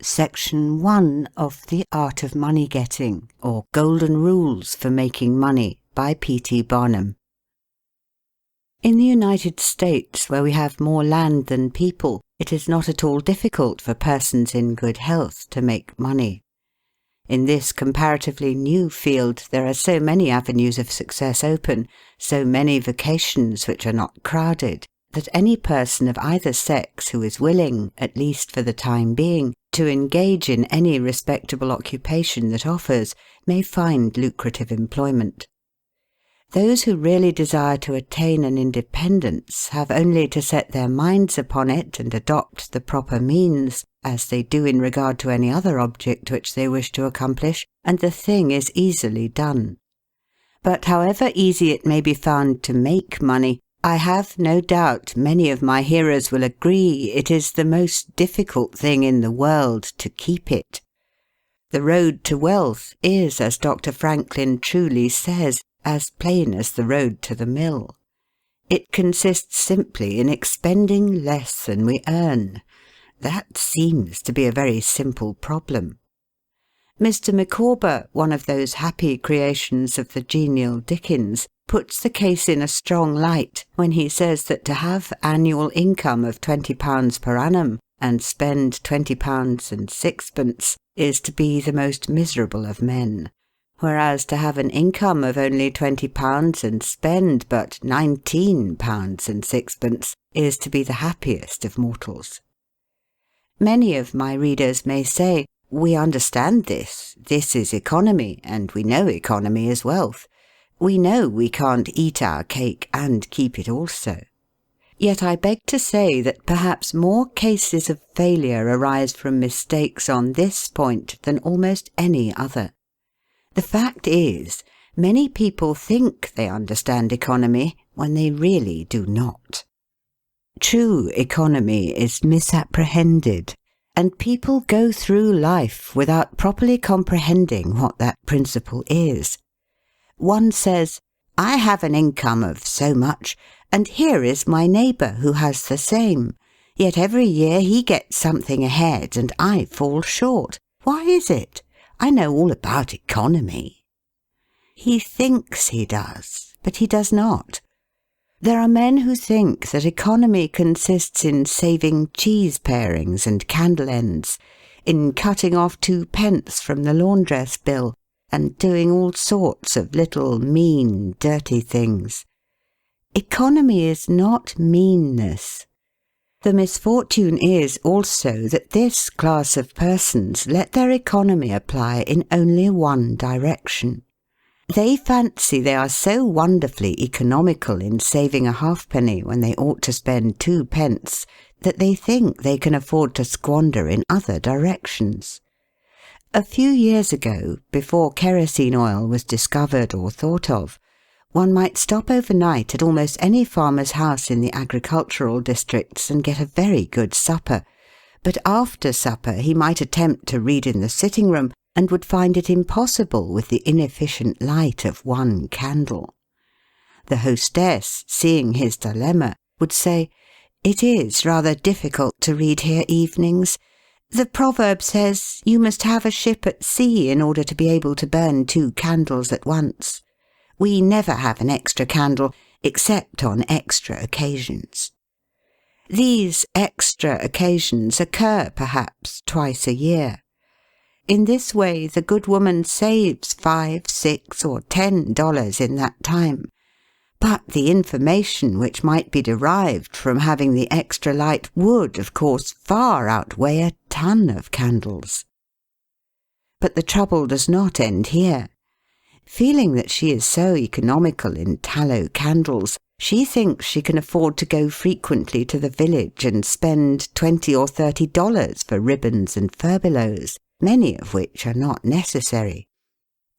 Section 1 of The Art of Money Getting, or Golden Rules for Making Money, by P.T. Barnum. In the United States, where we have more land than people, it is not at all difficult for persons in good health to make money. In this comparatively new field, there are so many avenues of success open, so many vocations which are not crowded, that any person of either sex who is willing, at least for the time being, to engage in any respectable occupation that offers, may find lucrative employment. Those who really desire to attain an independence have only to set their minds upon it and adopt the proper means, as they do in regard to any other object which they wish to accomplish, and the thing is easily done. But however easy it may be found to make money, I have no doubt many of my hearers will agree it is the most difficult thing in the world to keep it. The road to wealth is, as Dr. Franklin truly says, as plain as the road to the mill. It consists simply in expending less than we earn. That seems to be a very simple problem. Mr. Micawber, one of those happy creations of the genial Dickens, puts the case in a strong light when he says that to have annual income of £20 per annum and spend £20 and sixpence is to be the most miserable of men, whereas to have an income of only £20 and spend but £19 and sixpence is to be the happiest of mortals. Many of my readers may say, "We understand this. This is economy, and we know economy is wealth. We know we can't eat our cake and keep it also." Yet I beg to say that perhaps more cases of failure arise from mistakes on this point than almost any other. The fact is, many people think they understand economy when they really do not. True economy is misapprehended, and people go through life without properly comprehending what that principle is. One says, "I have an income of so much, and here is my neighbour who has the same. Yet every year he gets something ahead and I fall short. Why is it? I know all about economy." He thinks he does, but he does not. There are men who think that economy consists in saving cheese parings and candle ends, in cutting off 2p from the laundress bill, and doing all sorts of little mean, dirty things. Economy is not meanness. The misfortune is also that this class of persons let their economy apply in only one direction. They fancy they are so wonderfully economical in saving a halfpenny when they ought to spend 2p that they think they can afford to squander in other directions. A few years ago, before kerosene oil was discovered or thought of, one might stop overnight at almost any farmer's house in the agricultural districts and get a very good supper, but after supper he might attempt to read in the sitting-room and would find it impossible with the inefficient light of one candle. The hostess, seeing his dilemma, would say, "It is rather difficult to read here evenings. The proverb says, 'You must have a ship at sea in order to be able to burn 2 candles at once. We never have an extra candle, except on extra occasions.' These extra occasions occur, perhaps, twice a year. In this way the good woman saves $5, $6, or $10 in that time. But the information which might be derived from having the extra light would, of course, far outweigh a ton of candles. But the trouble does not end here. Feeling that she is so economical in tallow candles, she thinks she can afford to go frequently to the village and spend $20 or $30 for ribbons and furbelows, many of which are not necessary.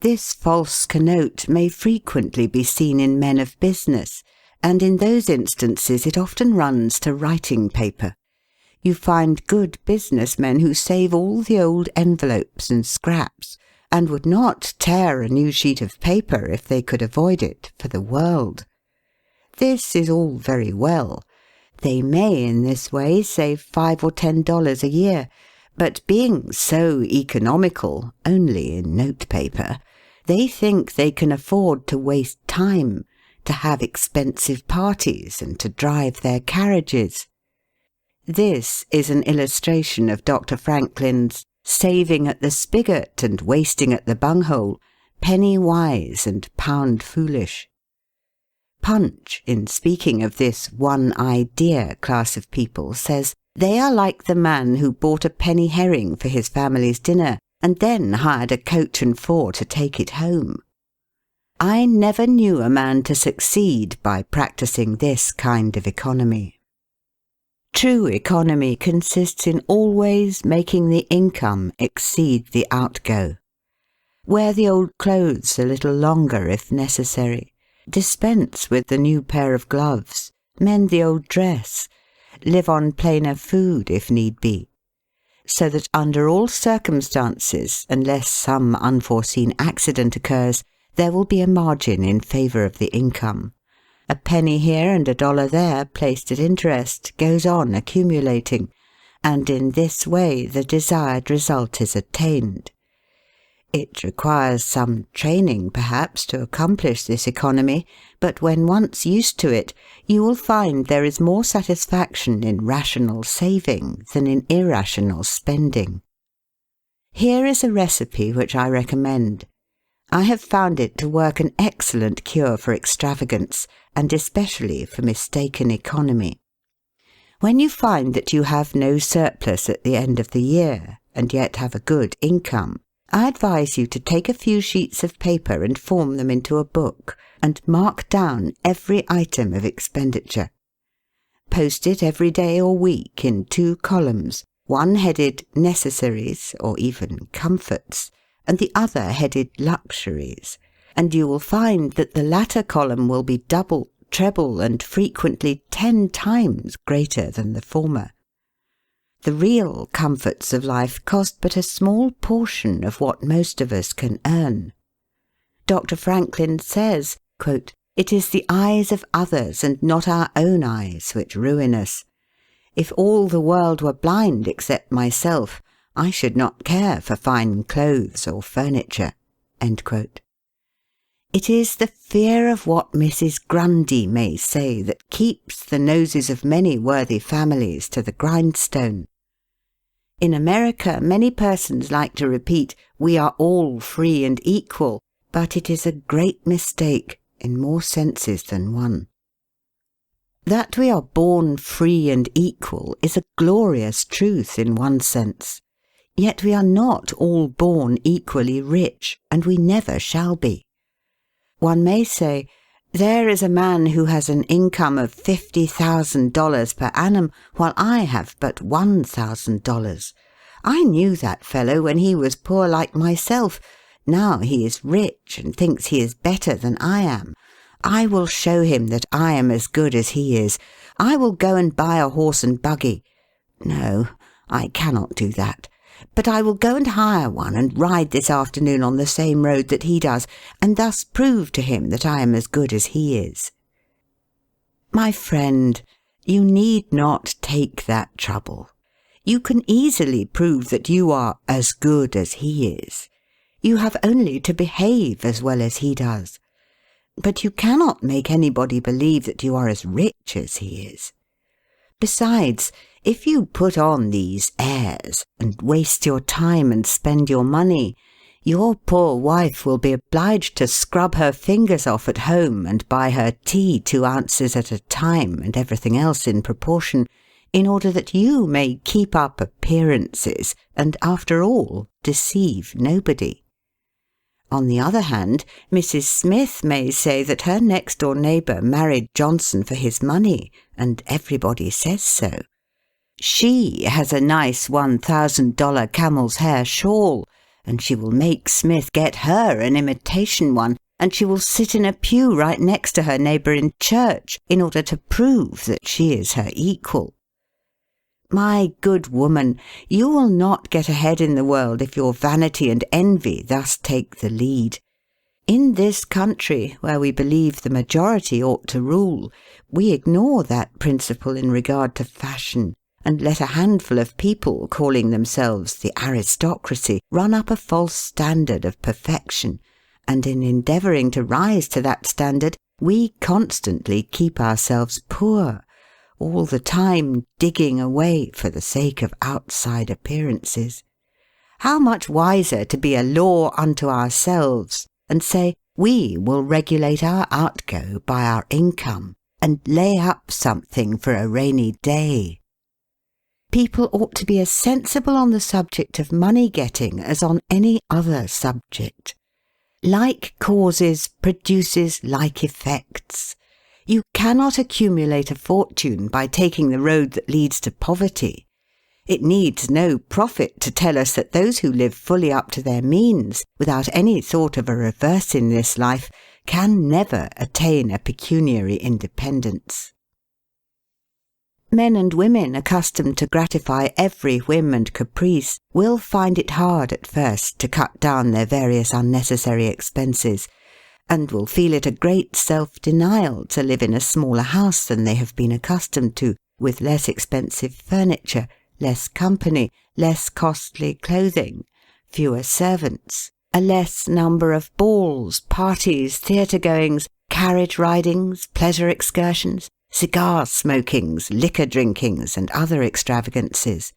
This false connote may frequently be seen in men of business, and in those instances it often runs to writing paper. You find good business men who save all the old envelopes and scraps, and would not tear a new sheet of paper if they could avoid it for the world. This is all very well. They may in this way save $5 or $10 a year, But being so economical, only in notepaper, they think they can afford to waste time, to have expensive parties and to drive their carriages. This is an illustration of Dr. Franklin's saving at the spigot and wasting at the bunghole, penny wise and pound foolish. Punch, in speaking of this one idea class of people, says they are like the man who bought a penny herring for his family's dinner and then hired a coach and four to take it home. I never knew a man to succeed by practicing this kind of economy. True economy consists in always making the income exceed the outgo. Wear the old clothes a little longer if necessary. Dispense with the new pair of gloves. Mend the old dress. Live on plainer food if need be. So that under all circumstances, unless some unforeseen accident occurs, there will be a margin in favour of the income. A penny here and a dollar there, placed at interest, goes on accumulating, and in this way the desired result is attained. It requires some training, perhaps, to accomplish this economy, but when once used to it, you will find there is more satisfaction in rational saving than in irrational spending. Here is a recipe which I recommend. I have found it to work an excellent cure for extravagance, and especially for mistaken economy. When you find that you have no surplus at the end of the year, and yet have a good income, I advise you to take a few sheets of paper and form them into a book, and mark down every item of expenditure. Post it every day or week in 2 columns, one headed Necessaries or even Comforts, and the other headed Luxuries, and you will find that the latter column will be double, treble, and frequently 10 times greater than the former. The real comforts of life cost but a small portion of what most of us can earn. Dr. Franklin says, quote, "It is the eyes of others and not our own eyes which ruin us. If all the world were blind except myself, I should not care for fine clothes or furniture." End quote. It is the fear of what Mrs. Grundy may say that keeps the noses of many worthy families to the grindstone. In America, many persons like to repeat, "We are all free and equal," but it is a great mistake in more senses than one. That we are born free and equal is a glorious truth in one sense. Yet we are not all born equally rich, and we never shall be. One may say, there is a man who has an income of $50,000 per annum, while I have but $1,000. I knew that fellow when he was poor like myself. Now he is rich and thinks he is better than I am. I will show him that I am as good as he is. I will go and buy a horse and buggy. No, I cannot do that. But I will go and hire one and ride this afternoon on the same road that he does, and thus prove to him that I am as good as he is. My friend, you need not take that trouble. You can easily prove that you are as good as he is. You have only to behave as well as he does. But you cannot make anybody believe that you are as rich as he is. Besides, if you put on these airs, and waste your time and spend your money, your poor wife will be obliged to scrub her fingers off at home and buy her tea 2 ounces at a time and everything else in proportion, in order that you may keep up appearances and, after all, deceive nobody. On the other hand, Mrs. Smith may say that her next-door neighbour married Johnson for his money, and everybody says so. She has a nice $1,000 camel's hair shawl, and she will make Smith get her an imitation one, and she will sit in a pew right next to her neighbour in church in order to prove that she is her equal. My good woman, you will not get ahead in the world if your vanity and envy thus take the lead. In this country, where we believe the majority ought to rule, we ignore that principle in regard to fashion, and let a handful of people calling themselves the aristocracy run up a false standard of perfection, and in endeavouring to rise to that standard, we constantly keep ourselves poor, all the time digging away for the sake of outside appearances. How much wiser to be a law unto ourselves and say, we will regulate our outgo by our income and lay up something for a rainy day. People ought to be as sensible on the subject of money getting as on any other subject. Like causes produces like effects. You cannot accumulate a fortune by taking the road that leads to poverty. It needs no prophet to tell us that those who live fully up to their means, without any thought of a reverse in this life, can never attain a pecuniary independence. Men and women accustomed to gratify every whim and caprice will find it hard at first to cut down their various unnecessary expenses, and will feel it a great self-denial to live in a smaller house than they have been accustomed to, with less expensive furniture, less company, less costly clothing, fewer servants, a less number of balls, parties, theatre-goings, carriage ridings, pleasure excursions, cigar smokings, liquor drinkings, and other extravagances.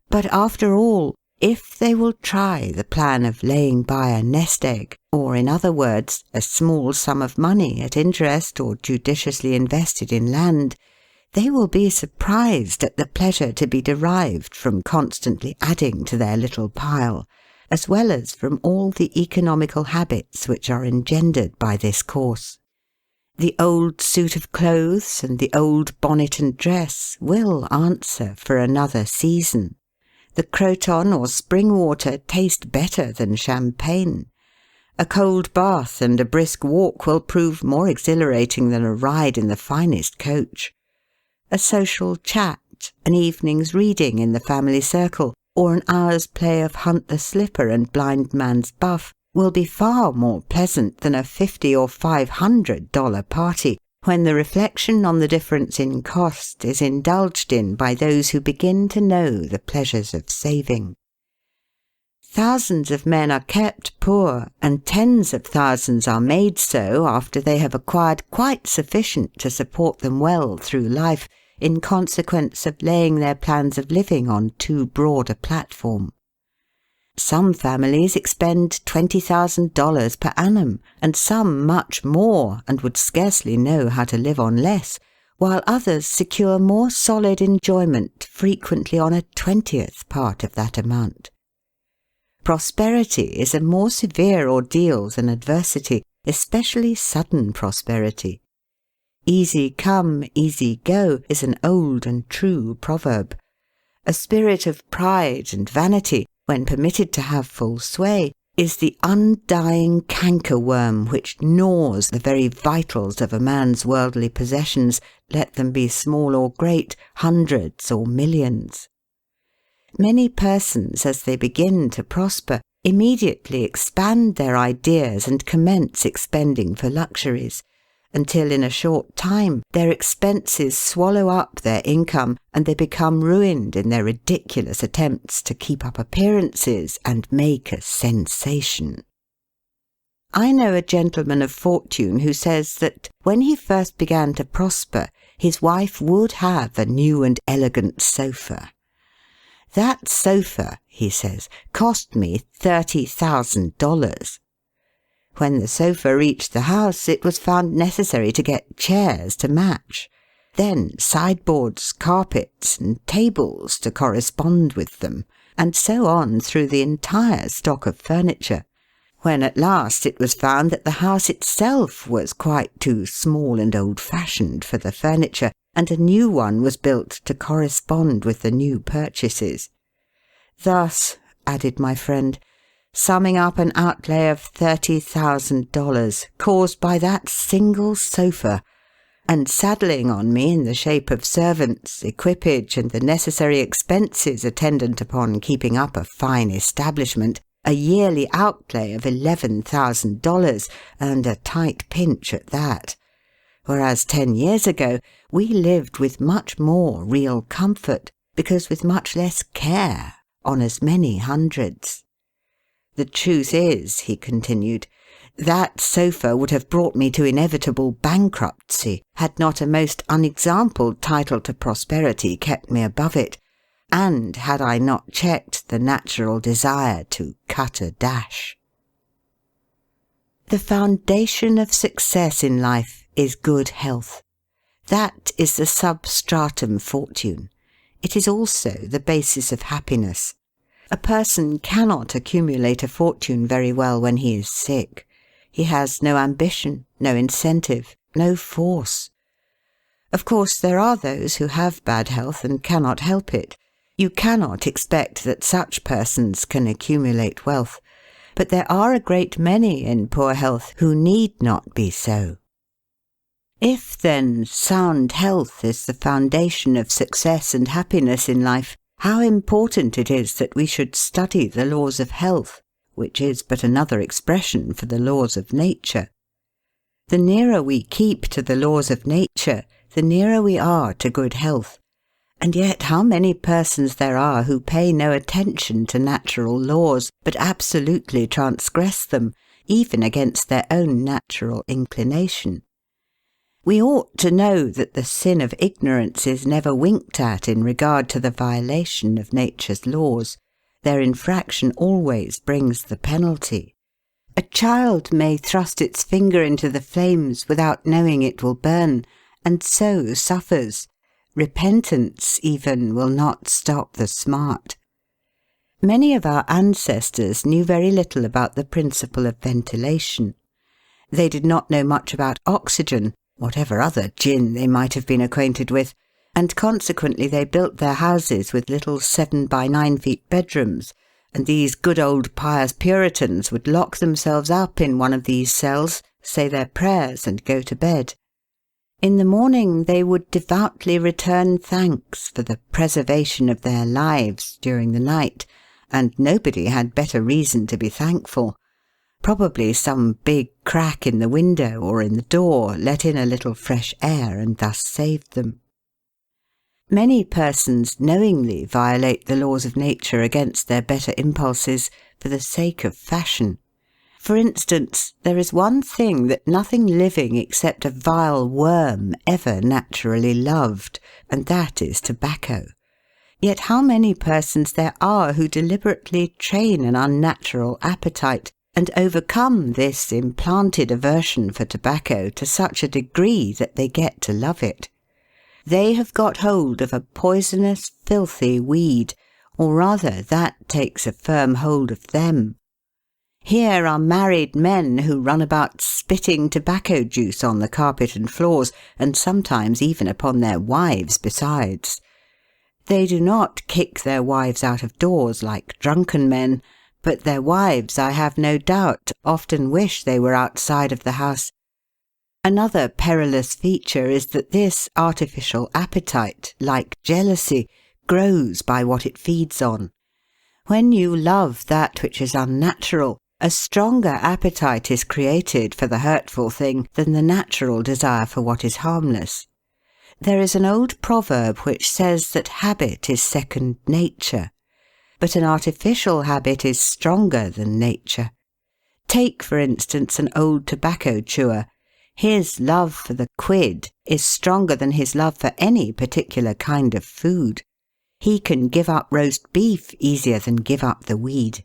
But after all, if they will try the plan of laying by a nest egg, or in other words, a small sum of money at interest or judiciously invested in land, they will be surprised at the pleasure to be derived from constantly adding to their little pile, as well as from all the economical habits which are engendered by this course. The old suit of clothes and the old bonnet and dress will answer for another season. The croton or spring water taste better than champagne. A cold bath and a brisk walk will prove more exhilarating than a ride in the finest coach. A social chat, an evening's reading in the family circle, or an hour's play of hunt the slipper and blind man's buff will be far more pleasant than a $50 or $500 party, when the reflection on the difference in cost is indulged in by those who begin to know the pleasures of saving. Thousands of men are kept poor, and tens of thousands are made so after they have acquired quite sufficient to support them well through life, in consequence of laying their plans of living on too broad a platform. Some families expend $20,000 per annum, and some much more, and would scarcely know how to live on less, while others secure more solid enjoyment frequently on a 20th part of that amount. Prosperity is a more severe ordeal than adversity, especially sudden prosperity. Easy come, easy go is an old and true proverb. A spirit of pride and vanity, when permitted to have full sway, is the undying cankerworm which gnaws the very vitals of a man's worldly possessions, let them be small or great, hundreds or millions. Many persons, as they begin to prosper, immediately expand their ideas and commence expending for luxuries, until in a short time their expenses swallow up their income, and they become ruined in their ridiculous attempts to keep up appearances and make a sensation. I know a gentleman of fortune who says that when he first began to prosper, his wife would have a new and elegant sofa. That sofa, he says, cost me $30,000. When the sofa reached the house, it was found necessary to get chairs to match, then sideboards, carpets, and tables to correspond with them, and so on through the entire stock of furniture, when at last it was found that the house itself was quite too small and old-fashioned for the furniture, and a new one was built to correspond with the new purchases. Thus, added my friend, summing up an outlay of $30,000 caused by that single sofa, and saddling on me in the shape of servants, equipage, and the necessary expenses attendant upon keeping up a fine establishment, a yearly outlay of $11,000, and a tight pinch at that. Whereas 10 years ago we lived with much more real comfort, because with much less care on as many hundreds. The truth is, he continued, that sofa would have brought me to inevitable bankruptcy had not a most unexampled title to prosperity kept me above it, and had I not checked the natural desire to cut a dash. The foundation of success in life is good health. That is the substratum fortune. It is also the basis of happiness. A person cannot accumulate a fortune very well when he is sick. He has no ambition, no incentive, no force. Of course, there are those who have bad health and cannot help it. You cannot expect that such persons can accumulate wealth, but there are a great many in poor health who need not be so. If, then, sound health is the foundation of success and happiness in life, how important it is that we should study the laws of health, which is but another expression for the laws of nature. The nearer we keep to the laws of nature, the nearer we are to good health. And yet how many persons there are who pay no attention to natural laws, but absolutely transgress them, even against their own natural inclination. We ought to know that the sin of ignorance is never winked at in regard to the violation of nature's laws. Their infraction always brings the penalty. A child may thrust its finger into the flames without knowing it will burn, and so suffers. Repentance, even, will not stop the smart. Many of our ancestors knew very little about the principle of ventilation. They did not know much about oxygen, whatever other gin they might have been acquainted with, and consequently they built their houses with little 7 by 9 feet bedrooms, and these good old pious Puritans would lock themselves up in one of these cells, say their prayers, and go to bed. In the morning they would devoutly return thanks for the preservation of their lives during the night, and nobody had better reason to be thankful. Probably some big crack in the window or in the door let in a little fresh air and thus saved them. Many persons knowingly violate the laws of nature against their better impulses for the sake of fashion. For instance, there is one thing that nothing living except a vile worm ever naturally loved, and that is tobacco. Yet how many persons there are who deliberately train an unnatural appetite, and overcome this implanted aversion for tobacco to such a degree that they get to love it. They have got hold of a poisonous, filthy weed, or rather that takes a firm hold of them. Here are married men who run about spitting tobacco juice on the carpet and floors, and sometimes even upon their wives besides. They do not kick their wives out of doors like drunken men, but their wives, I have no doubt, often wish they were outside of the house. Another perilous feature is that this artificial appetite, like jealousy, grows by what it feeds on. When you love that which is unnatural, a stronger appetite is created for the hurtful thing than the natural desire for what is harmless. There is an old proverb which says that habit is second nature. But an artificial habit is stronger than nature. Take, for instance, an old tobacco chewer. His love for the quid is stronger than his love for any particular kind of food. He can give up roast beef easier than give up the weed.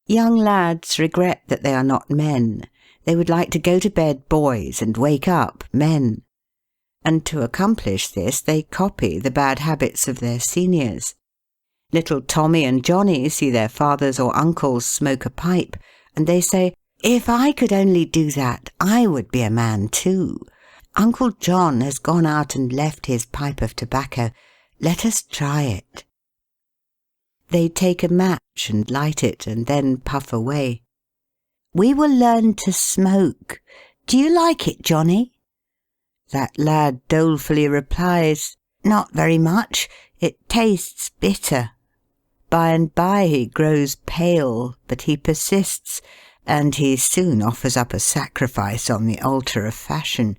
Young lads regret that they are not men. They would like to go to bed boys and wake up men. And to accomplish this, they copy the bad habits of their seniors. Little Tommy and Johnny see their fathers or uncles smoke a pipe, and they say, "If I could only do that, I would be a man too. Uncle John has gone out and left his pipe of tobacco. Let us try it." They take a match and light it, and then puff away. "We will learn to smoke. Do you like it, Johnny?" That lad dolefully replies, "Not very much. It tastes bitter." By and by he grows pale, but he persists, and he soon offers up a sacrifice on the altar of fashion.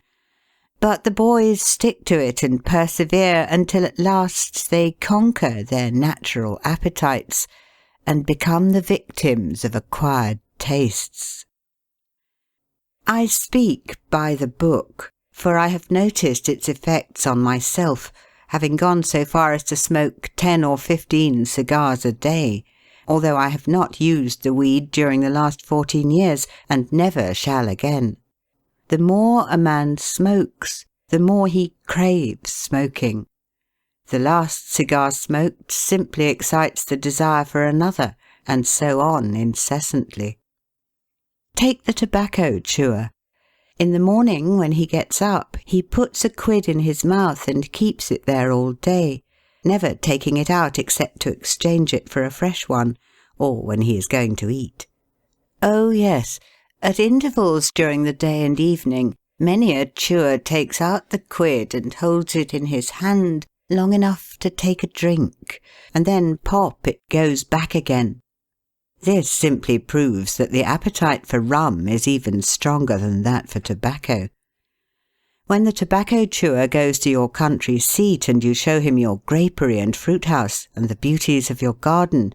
But the boys stick to it and persevere until at last they conquer their natural appetites and become the victims of acquired tastes. I speak by the book, for I have noticed its effects on myself, having gone so far as to smoke 10 or 15 cigars a day, although I have not used the weed during the last 14 years, and never shall again. The more a man smokes, the more he craves smoking. The last cigar smoked simply excites the desire for another, and so on incessantly. Take the tobacco chewer. In the morning, when he gets up, he puts a quid in his mouth and keeps it there all day, never taking it out except to exchange it for a fresh one, or when he is going to eat. Oh yes, at intervals during the day and evening, many a chewer takes out the quid and holds it in his hand long enough to take a drink, and then pop it goes back again. This simply proves that the appetite for rum is even stronger than that for tobacco. When the tobacco chewer goes to your country seat and you show him your grapery and fruit house and the beauties of your garden,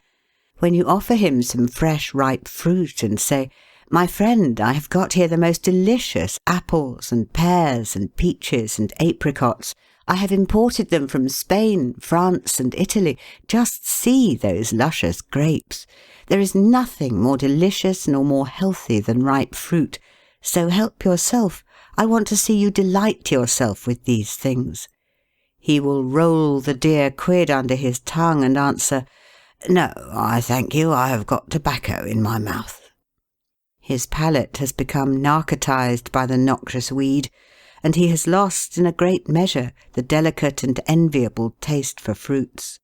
when you offer him some fresh ripe fruit and say, "My friend, I have got here the most delicious apples and pears and peaches and apricots. I have imported them from Spain, France and Italy. Just see those luscious grapes. There is nothing more delicious nor more healthy than ripe fruit. So help yourself. I want to see you delight yourself with these things." He will roll the dear quid under his tongue and answer, "No, I thank you, I have got tobacco in my mouth." His palate has become narcotized by the noxious weed, and he has lost in a great measure the delicate and enviable taste for fruits.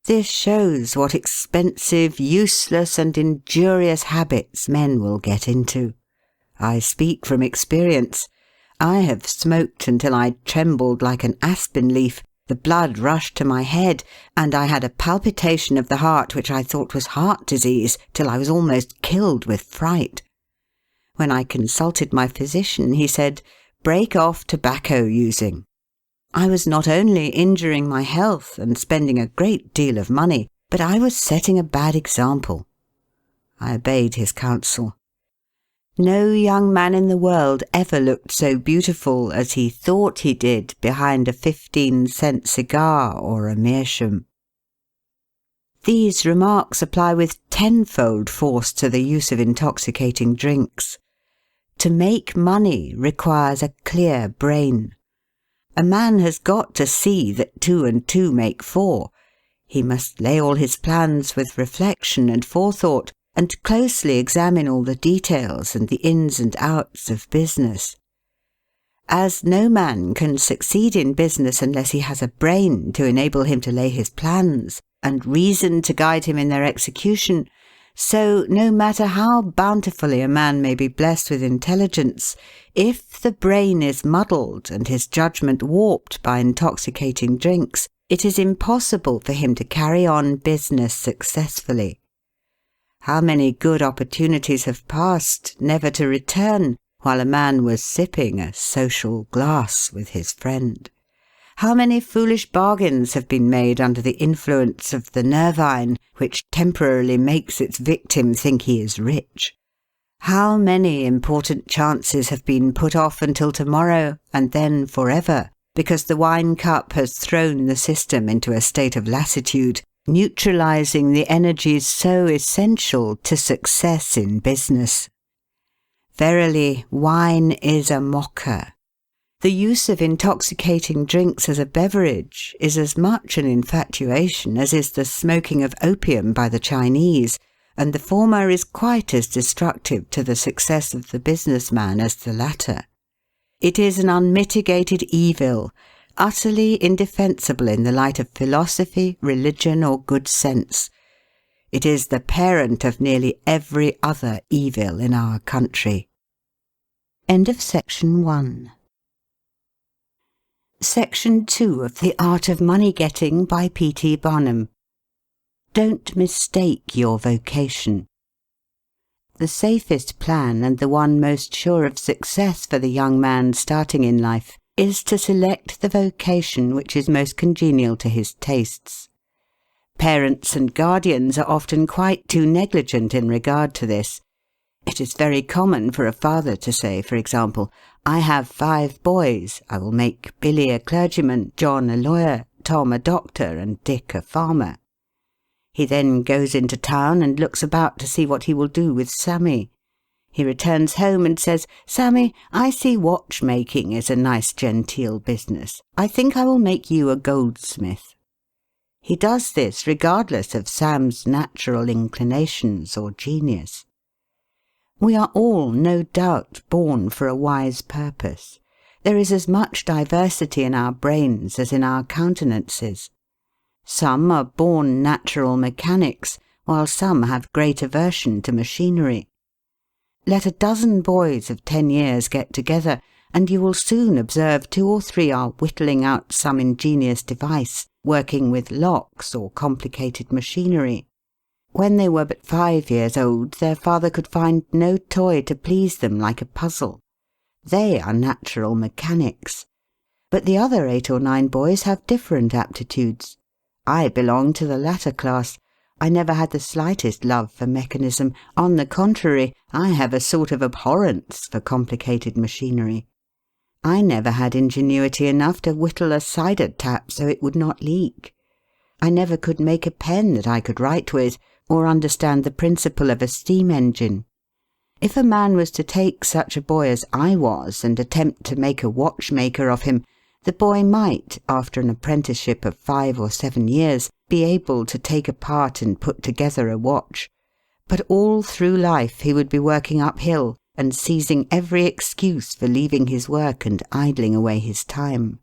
This shows what expensive, useless and injurious habits men will get into. I speak from experience. I have smoked until I trembled like an aspen leaf, the blood rushed to my head, and I had a palpitation of the heart which I thought was heart disease, till I was almost killed with fright. When I consulted my physician, he said, "Break off tobacco using." I was not only injuring my health and spending a great deal of money, but I was setting a bad example. I obeyed his counsel. No young man in the world ever looked so beautiful as he thought he did behind a 15-cent cigar or a meerschaum. These remarks apply with tenfold force to the use of intoxicating drinks. To make money requires a clear brain. A man has got to see that 2 and 2 make 4. He must lay all his plans with reflection and forethought, and closely examine all the details and the ins and outs of business. As no man can succeed in business unless he has a brain to enable him to lay his plans, and reason to guide him in their execution, so no matter how bountifully a man may be blessed with intelligence, if the brain is muddled and his judgment warped by intoxicating drinks, it is impossible for him to carry on business successfully. How many good opportunities have passed, never to return, while a man was sipping a social glass with his friend? How many foolish bargains have been made under the influence of the nervine, which temporarily makes its victim think he is rich? How many important chances have been put off until tomorrow, and then forever, because the wine cup has thrown the system into a state of lassitude, neutralizing the energies so essential to success in business? Verily, wine is a mocker. The use of intoxicating drinks as a beverage is as much an infatuation as is the smoking of opium by the Chinese, and the former is quite as destructive to the success of the businessman as the latter. It is an unmitigated evil, utterly indefensible in the light of philosophy, religion, or good sense. It is the parent of nearly every other evil in our country. End of section 1. Section 2 of The Art of Money Getting by P.T. Barnum. Don't mistake your vocation. The safest plan, and the one most sure of success for the young man starting in life, is to select the vocation which is most congenial to his tastes. Parents and guardians are often quite too negligent in regard to this. It is very common for a father to say, for example, "I have 5 boys. I will make Billy a clergyman, John a lawyer, Tom a doctor, and Dick a farmer." He then goes into town and looks about to see what he will do with Sammy. He returns home and says, "Sammy, I see watchmaking is a nice genteel business. I think I will make you a goldsmith." He does this regardless of Sam's natural inclinations or genius. We are all, no doubt, born for a wise purpose. There is as much diversity in our brains as in our countenances. Some are born natural mechanics, while some have great aversion to machinery. Let a dozen boys of 10 years get together, and you will soon observe 2 or 3 are whittling out some ingenious device, working with locks or complicated machinery. When they were but 5 years old, their father could find no toy to please them like a puzzle. They are natural mechanics. But the other 8 or 9 boys have different aptitudes. I belong to the latter class. I never had the slightest love for mechanism. On the contrary, I have a sort of abhorrence for complicated machinery. I never had ingenuity enough to whittle a cider tap so it would not leak. I never could make a pen that I could write with, or understand the principle of a steam engine. If a man was to take such a boy as I was and attempt to make a watchmaker of him, the boy might, after an apprenticeship of 5 or 7 years, be able to take apart and put together a watch. But all through life he would be working uphill and seizing every excuse for leaving his work and idling away his time.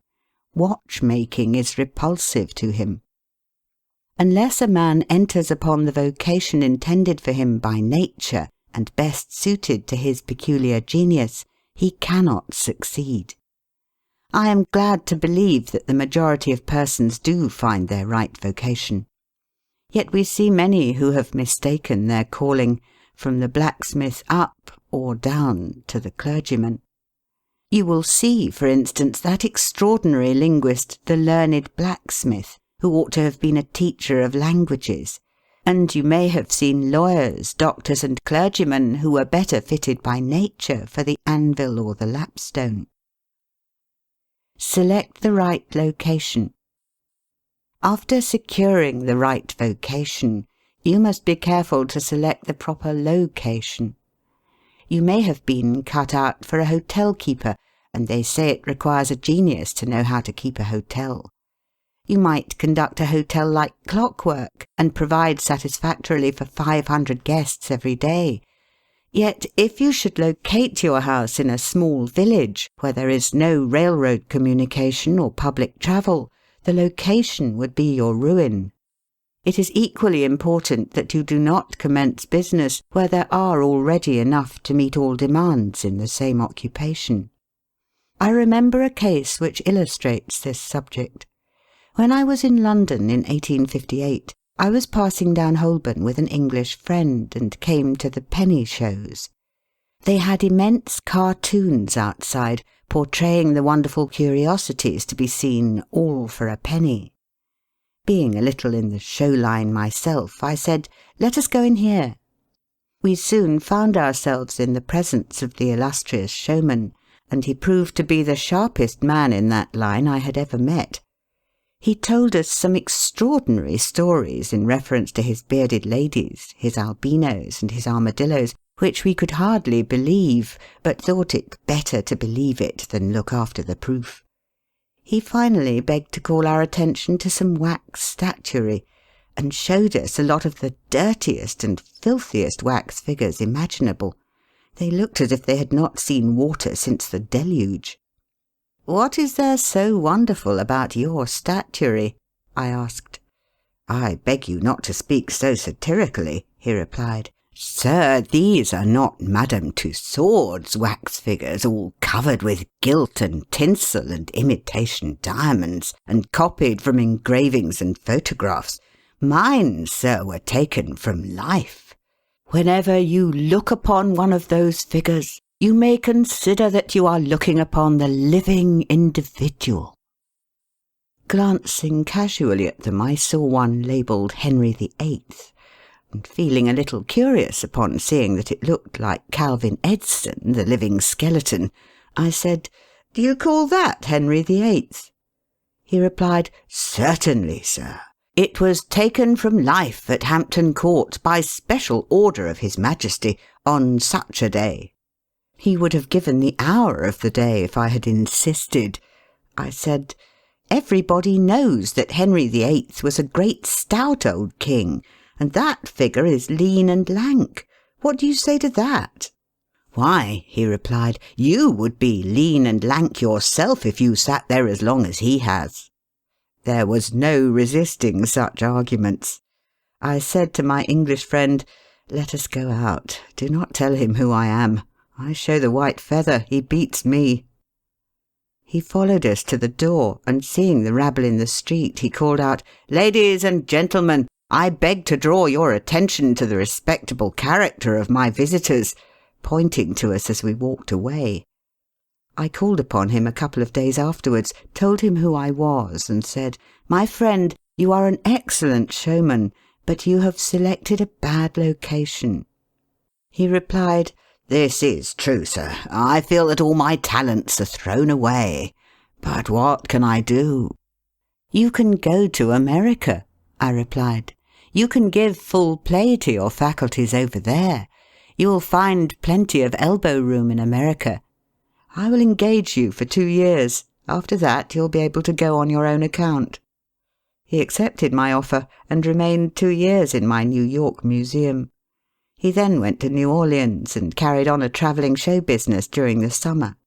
Watchmaking is repulsive to him. Unless a man enters upon the vocation intended for him by nature and best suited to his peculiar genius, he cannot succeed. I am glad to believe that the majority of persons do find their right vocation. Yet we see many who have mistaken their calling, from the blacksmith up or down to the clergyman. You will see, for instance, that extraordinary linguist, the learned blacksmith, who ought to have been a teacher of languages, and you may have seen lawyers, doctors, and clergymen who were better fitted by nature for the anvil or the lapstone. Select the right location. After securing the right vocation, you must be careful to select the proper location. You may have been cut out for a hotel keeper, and they say it requires a genius to know how to keep a hotel. You might conduct a hotel like clockwork and provide satisfactorily for 500 guests every day. Yet if you should locate your house in a small village where there is no railroad communication or public travel, the location would be your ruin. It is equally important that you do not commence business where there are already enough to meet all demands in the same occupation. I remember a case which illustrates this subject. When I was in London in 1858, I was passing down Holborn with an English friend and came to the penny shows. They had immense cartoons outside, portraying the wonderful curiosities to be seen, all for a penny. Being a little in the show line myself, I said, "Let us go in here." We soon found ourselves in the presence of the illustrious showman, and he proved to be the sharpest man in that line I had ever met. He told us some extraordinary stories in reference to his bearded ladies, his albinos, and his armadillos, which we could hardly believe, but thought it better to believe it than look after the proof. He finally begged to call our attention to some wax statuary, and showed us a lot of the dirtiest and filthiest wax figures imaginable. They looked as if they had not seen water since the deluge. "What is there so wonderful about your statuary?" I asked. "I beg you not to speak so satirically," he replied. "Sir, these are not Madame Tussaud's wax figures, all covered with gilt and tinsel and imitation diamonds, and copied from engravings and photographs. Mine, sir, were taken from life. Whenever you look upon one of those figures, you may consider that you are looking upon the living individual." Glancing casually at them, I saw one labelled Henry VIII, and feeling a little curious upon seeing that it looked like Calvin Edson, the living skeleton, I said, "Do you call that Henry VIII?" He replied, "Certainly, sir. It was taken from life at Hampton Court by special order of His Majesty on such a day." He would have given the hour of the day if I had insisted. I said, "Everybody knows that Henry VIII was a great stout old king, and that figure is lean and lank. What do you say to that?" "Why," he replied, "you would be lean and lank yourself if you sat there as long as he has." There was no resisting such arguments. I said to my English friend, "Let us go out. Do not tell him who I am. I show the white feather. He beats me." He followed us to the door, and seeing the rabble in the street, he called out, "Ladies and gentlemen, I beg to draw your attention to the respectable character of my visitors," pointing to us as we walked away. I called upon him a couple of days afterwards, told him who I was, and said, "My friend, you are an excellent showman, but you have selected a bad location." He replied, "This is true, sir. I feel that all my talents are thrown away. But what can I do?" "You can go to America," I replied. "You can give full play to your faculties over there. You will find plenty of elbow room in America. I will engage you for 2 years. After that you'll be able to go on your own account." He accepted my offer, and remained 2 years in my New York museum. He then went to New Orleans, and carried on a travelling show business during the summer.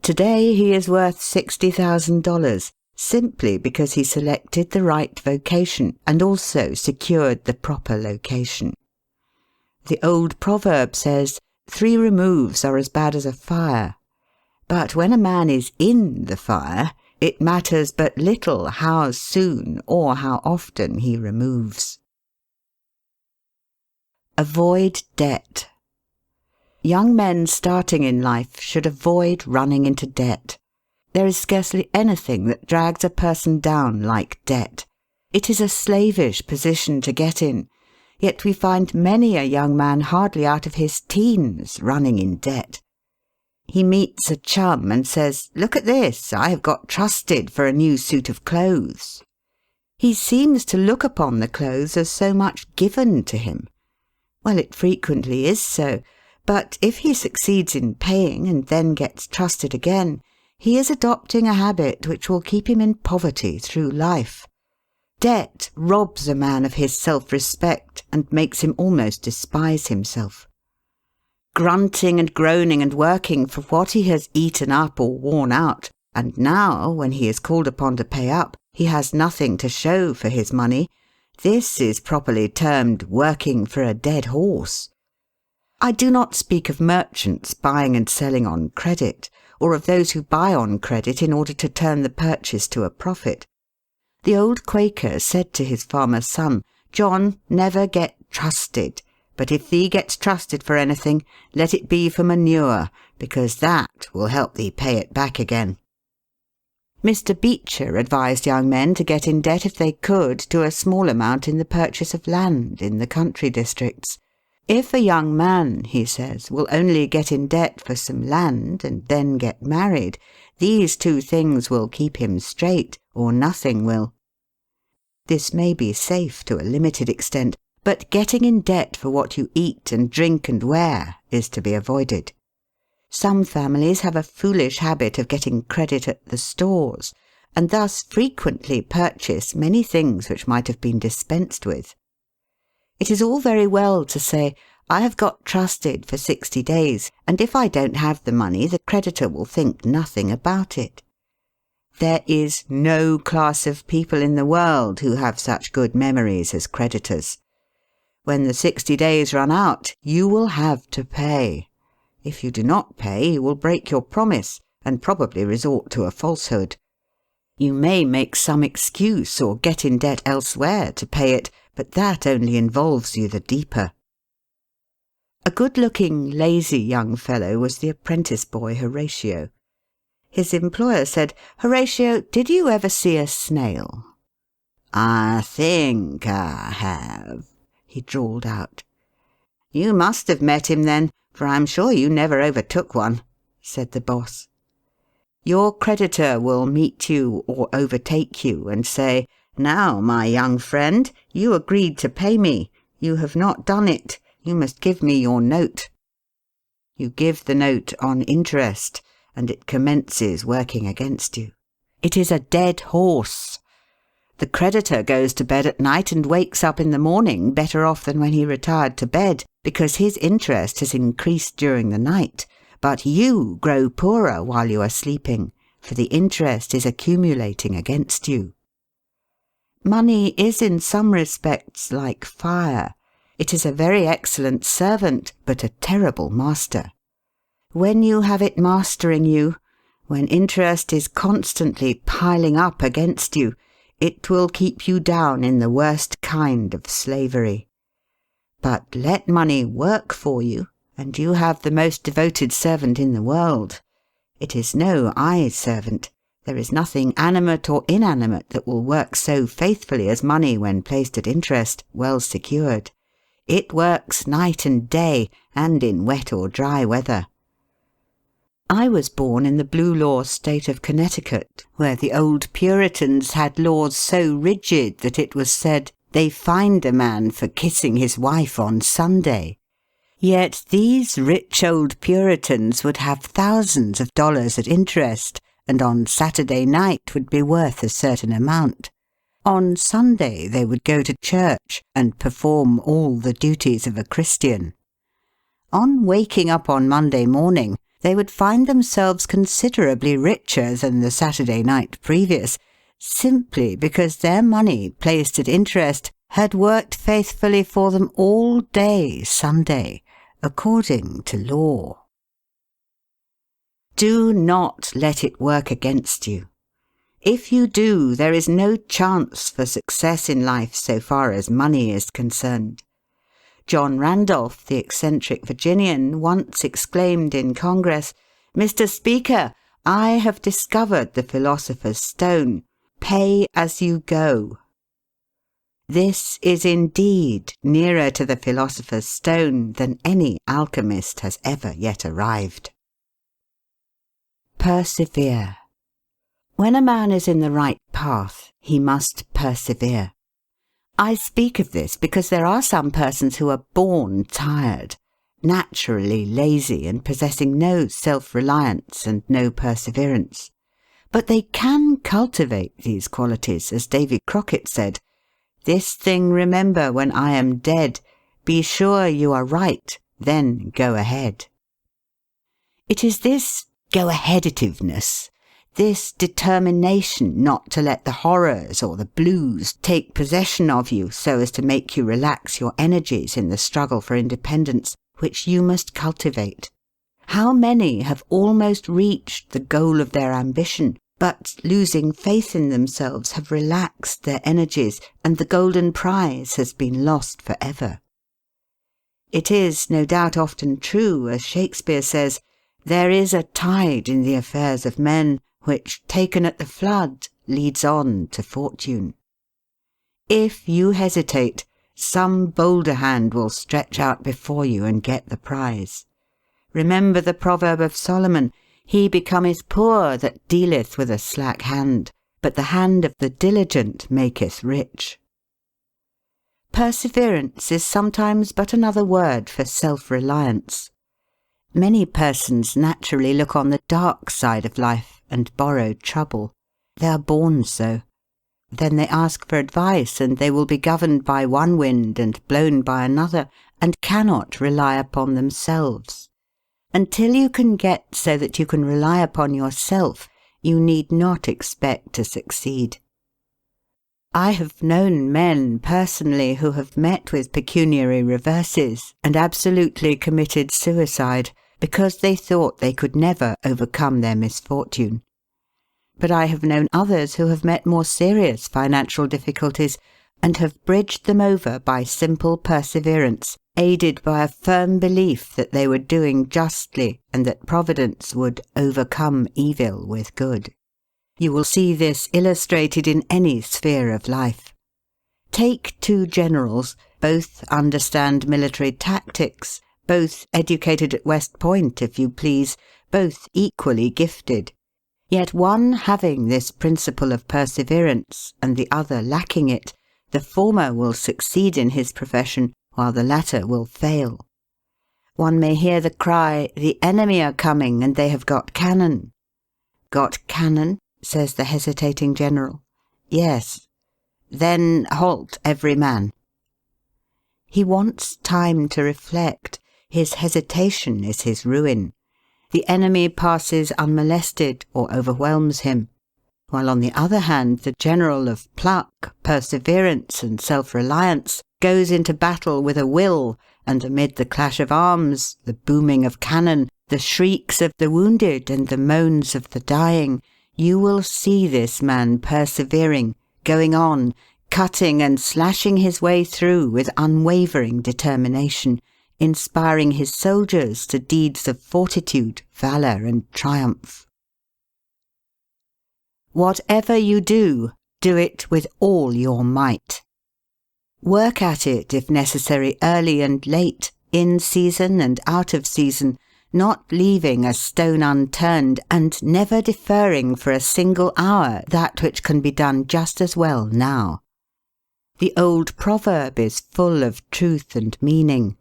Today he is worth $60,000, simply because he selected the right vocation, and also secured the proper location. The old proverb says, 3 removes are as bad as a fire. But when a man is in the fire, it matters but little how soon or how often he removes. Avoid debt. Young men starting in life should avoid running into debt. There is scarcely anything that drags a person down like debt. It is a slavish position to get in, yet we find many a young man hardly out of his teens running in debt. He meets a chum and says, "Look at this, I have got trusted for a new suit of clothes." He seems to look upon the clothes as so much given to him. Well, it frequently is so, but if he succeeds in paying and then gets trusted again, he is adopting a habit which will keep him in poverty through life. Debt robs a man of his self-respect and makes him almost despise himself. Grunting and groaning and working for what he has eaten up or worn out, and now, when he is called upon to pay up, he has nothing to show for his money, this is properly termed working for a dead horse. I do not speak of merchants buying and selling on credit, or of those who buy on credit in order to turn the purchase to a profit. The old Quaker said to his farmer son, "John, never get trusted, but if thee gets trusted for anything, let it be for manure, because that will help thee pay it back again." Mr. Beecher advised young men to get in debt if they could to a small amount in the purchase of land in the country districts. If a young man, he says, will only get in debt for some land and then get married, these 2 things will keep him straight, or nothing will. This may be safe to a limited extent, but getting in debt for what you eat and drink and wear is to be avoided. Some families have a foolish habit of getting credit at the stores, and thus frequently purchase many things which might have been dispensed with. It is all very well to say, "I have got trusted for 60 days, and if I don't have the money, the creditor will think nothing about it." There is no class of people in the world who have such good memories as creditors. When the 60 days run out, you will have to pay. If you do not pay, you will break your promise, and probably resort to a falsehood. You may make some excuse or get in debt elsewhere to pay it, but that only involves you the deeper. A good-looking, lazy young fellow was the apprentice boy Horatio. His employer said, "Horatio, did you ever see a snail?" "I think I have," he drawled out. "You must have met him then, for I'm sure you never overtook one," said the boss. Your creditor will meet you or overtake you and say, "Now, my young friend, you agreed to pay me. You have not done it. You must give me your note." You give the note on interest, and it commences working against you. It is a dead horse. The creditor goes to bed at night and wakes up in the morning better off than when he retired to bed, because his interest has increased during the night. But you grow poorer while you are sleeping, for the interest is accumulating against you. Money is in some respects like fire. It is a very excellent servant, but a terrible master. When you have it mastering you, when interest is constantly piling up against you, it will keep you down in the worst kind of slavery. But let money work for you, and you have the most devoted servant in the world. It is no eye-servant. There is nothing animate or inanimate that will work so faithfully as money when placed at interest, well secured. It works night and day, and in wet or dry weather. I was born in the Blue Law State of Connecticut, where the old Puritans had laws so rigid that it was said they fined a man for kissing his wife on Sunday. Yet these rich old Puritans would have thousands of dollars at interest, and on Saturday night would be worth a certain amount. On Sunday they would go to church and perform all the duties of a Christian. On waking up on Monday morning, they would find themselves considerably richer than the Saturday night previous, simply because their money placed at interest had worked faithfully for them all day Sunday, according to law. Do not let it work against you. If you do, there is no chance for success in life so far as money is concerned. John Randolph, the eccentric Virginian, once exclaimed in Congress, "Mr. Speaker, I have discovered the philosopher's stone. Pay as you go." This is indeed nearer to the philosopher's stone than any alchemist has ever yet arrived. Persevere. When a man is in the right path, he must persevere. I speak of this because there are some persons who are born tired, naturally lazy and possessing no self-reliance and no perseverance. But they can cultivate these qualities, as Davy Crockett said, "This thing remember when I am dead, be sure you are right, then go ahead." It is this go-aheaditiveness, this determination not to let the horrors or the blues take possession of you so as to make you relax your energies in the struggle for independence, which you must cultivate. How many have almost reached the goal of their ambition, but losing faith in themselves have relaxed their energies, and the golden prize has been lost forever. It is no doubt often true, as Shakespeare says, "There is a tide in the affairs of men, which, taken at the flood, leads on to fortune." If you hesitate, some bolder hand will stretch out before you and get the prize. Remember the proverb of Solomon, "He becometh poor that dealeth with a slack hand, but the hand of the diligent maketh rich." Perseverance is sometimes but another word for self-reliance. Many persons naturally look on the dark side of life and borrow trouble. They are born so. Then they ask for advice, and they will be governed by one wind and blown by another, and cannot rely upon themselves. Until you can get so that you can rely upon yourself, you need not expect to succeed. I have known men personally who have met with pecuniary reverses and absolutely committed suicide because they thought they could never overcome their misfortune. But I have known others who have met more serious financial difficulties and have bridged them over by simple perseverance, aided by a firm belief that they were doing justly and that Providence would overcome evil with good. You will see this illustrated in any sphere of life. Take two generals, both understand military tactics, both educated at West Point, if you please, both equally gifted. Yet one having this principle of perseverance, and the other lacking it, the former will succeed in his profession, while the latter will fail. One may hear the cry, "The enemy are coming, and they have got cannon." "Got cannon?" says the hesitating general. "Yes." "Then halt every man." He wants time to reflect. His hesitation is his ruin. The enemy passes unmolested or overwhelms him, while on the other hand the general of pluck, perseverance, and self-reliance goes into battle with a will, and amid the clash of arms, the booming of cannon, the shrieks of the wounded, and the moans of the dying, you will see this man persevering, going on, cutting and slashing his way through with unwavering determination, inspiring his soldiers to deeds of fortitude, valour, and triumph. Whatever you do, do it with all your might. Work at it, if necessary, early and late, in season and out of season, not leaving a stone unturned, and never deferring for a single hour that which can be done just as well now. The old proverb is full of truth and meaning.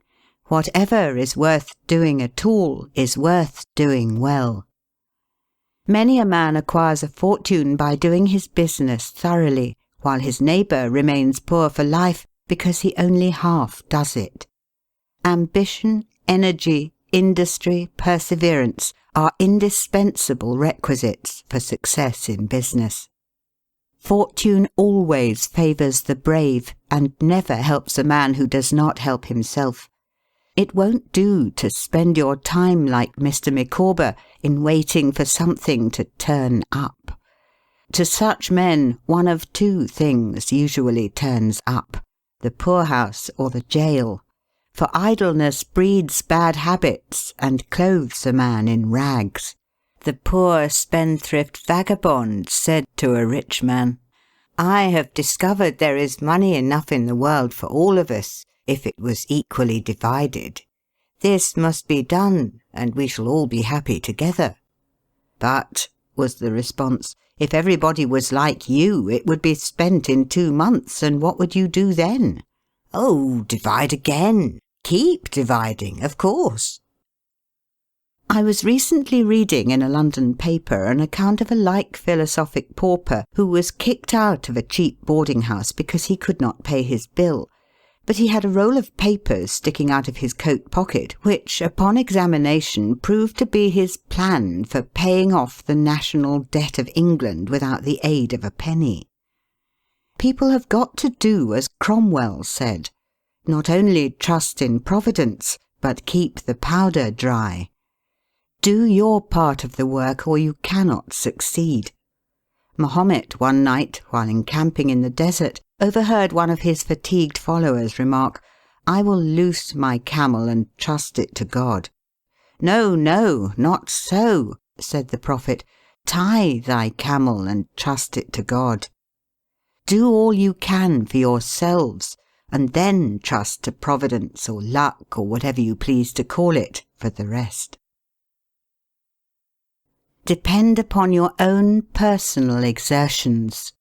Whatever is worth doing at all is worth doing well. Many a man acquires a fortune by doing his business thoroughly, while his neighbour remains poor for life because he only half does it. Ambition, energy, industry, perseverance are indispensable requisites for success in business. Fortune always favours the brave and never helps a man who does not help himself. It won't do to spend your time like Mr. Micawber in waiting for something to turn up. To such men, one of two things usually turns up: the poorhouse or the jail. For idleness breeds bad habits and clothes a man in rags. The poor spendthrift vagabond said to a rich man, "I have discovered there is money enough in the world for all of us, if it was equally divided. This must be done, and we shall all be happy together." "But," was the response, "if everybody was like you, it would be spent in 2 months, and what would you do then?" "Oh, divide again. Keep dividing, of course." I was recently reading in a London paper an account of a like philosophic pauper who was kicked out of a cheap boarding-house because he could not pay his bill, but he had a roll of papers sticking out of his coat pocket which, upon examination, proved to be his plan for paying off the national debt of England without the aid of a penny. People have got to do as Cromwell said: not only trust in Providence, but keep the powder dry. Do your part of the work, or you cannot succeed. Mahomet one night, while encamping in the desert, overheard one of his fatigued followers remark, "I will loose my camel and trust it to God." "No, no, not so," said the Prophet. "Tie thy camel and trust it to God." Do all you can for yourselves, and then trust to Providence or luck or whatever you please to call it for the rest. Depend upon your own personal exertions.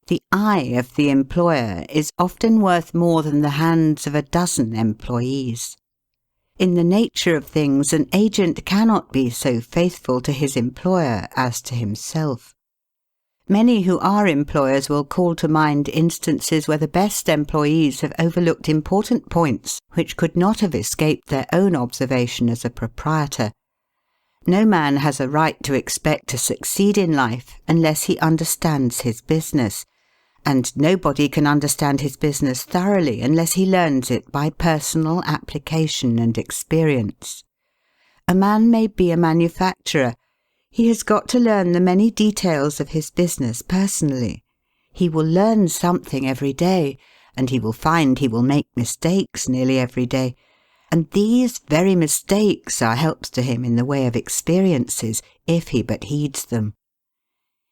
The eye of the employer is often worth more than the hands of a dozen employees. In the nature of things, an agent cannot be so faithful to his employer as to himself. Many who are employers will call to mind instances where the best employees have overlooked important points which could not have escaped their own observation as a proprietor. No man has a right to expect to succeed in life unless he understands his business, and nobody can understand his business thoroughly unless he learns it by personal application and experience. A man may be a manufacturer. He has got to learn the many details of his business personally. He will learn something every day, and he will find he will make mistakes nearly every day. And these very mistakes are helps to him in the way of experiences, if he but heeds them.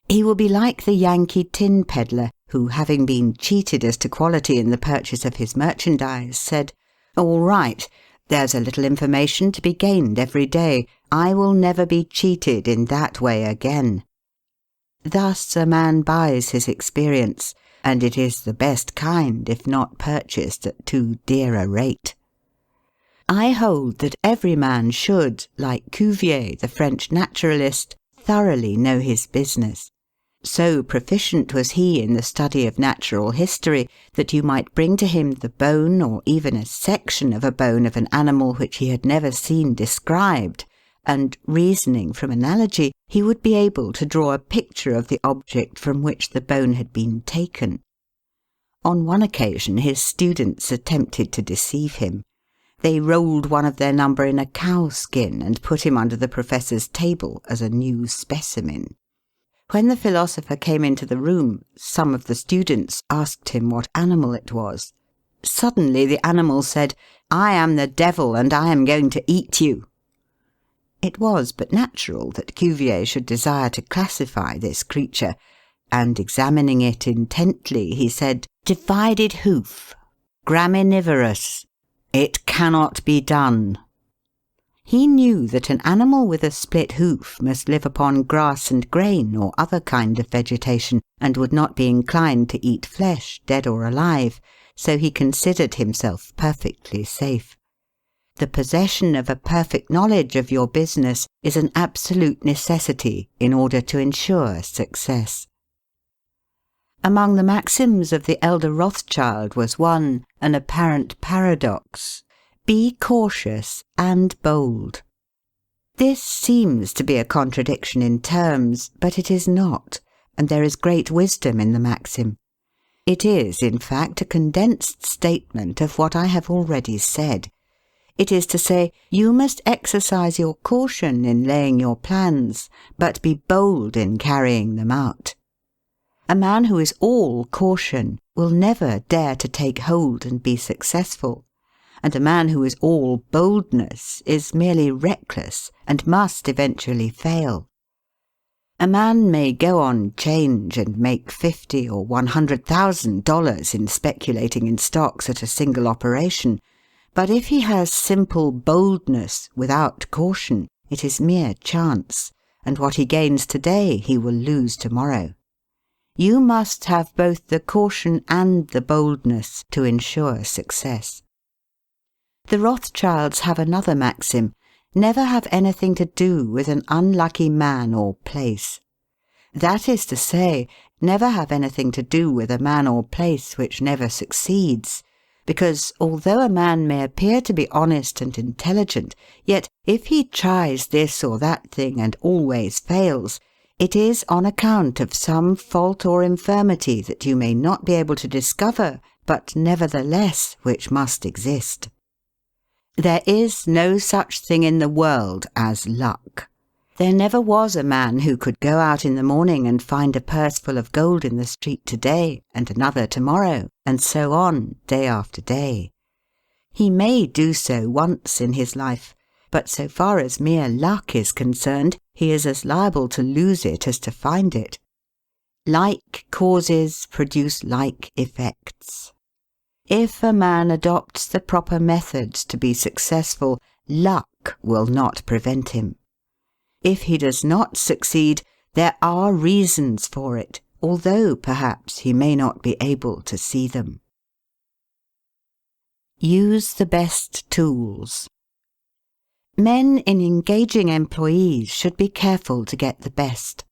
He will be like the Yankee tin peddler, who, having been cheated as to quality in the purchase of his merchandise, said, "All right, there's a little information to be gained every day. I will never be cheated in that way again." Thus a man buys his experience, and it is the best kind if not purchased at too dear a rate. I hold that every man should, like Cuvier, the French naturalist, thoroughly know his business. So proficient was he in the study of natural history that you might bring to him the bone or even a section of a bone of an animal which he had never seen described, and, reasoning from analogy, he would be able to draw a picture of the object from which the bone had been taken. On one occasion his students attempted to deceive him. They rolled one of their number in a cow skin and put him under the professor's table as a new specimen. When the philosopher came into the room, some of the students asked him what animal it was. Suddenly the animal said, "I am the devil, and I am going to eat you." It was but natural that Cuvier should desire to classify this creature, and examining it intently, he said, "Divided hoof, graminivorous. It cannot be done." He knew that an animal with a split hoof must live upon grass and grain or other kind of vegetation, and would not be inclined to eat flesh, dead or alive, so he considered himself perfectly safe. The possession of a perfect knowledge of your business is an absolute necessity in order to ensure success. Among the maxims of the elder Rothschild was one, an apparent paradox: be cautious and bold. This seems to be a contradiction in terms, but it is not, and there is great wisdom in the maxim. It is, in fact, a condensed statement of what I have already said. It is to say, you must exercise your caution in laying your plans, but be bold in carrying them out. A man who is all caution will never dare to take hold and be successful, and a man who is all boldness is merely reckless and must eventually fail. A man may go on 'change and make $50,000 or $100,000 in speculating in stocks at a single operation, but if he has simple boldness without caution, it is mere chance, and what he gains today he will lose tomorrow. You must have both the caution and the boldness to ensure success. The Rothschilds have another maxim: never have anything to do with an unlucky man or place. That is to say, never have anything to do with a man or place which never succeeds, because although a man may appear to be honest and intelligent, yet if he tries this or that thing and always fails, it is on account of some fault or infirmity that you may not be able to discover, but nevertheless which must exist. There is no such thing in the world as luck. There never was a man who could go out in the morning and find a purse full of gold in the street today, and another tomorrow, and so on, day after day. He may do so once in his life, but so far as mere luck is concerned, he is as liable to lose it as to find it. Like causes produce like effects. If a man adopts the proper methods to be successful, luck will not prevent him. If he does not succeed, there are reasons for it, although perhaps he may not be able to see them. Use the best tools. Men in engaging employees should be careful to get the best.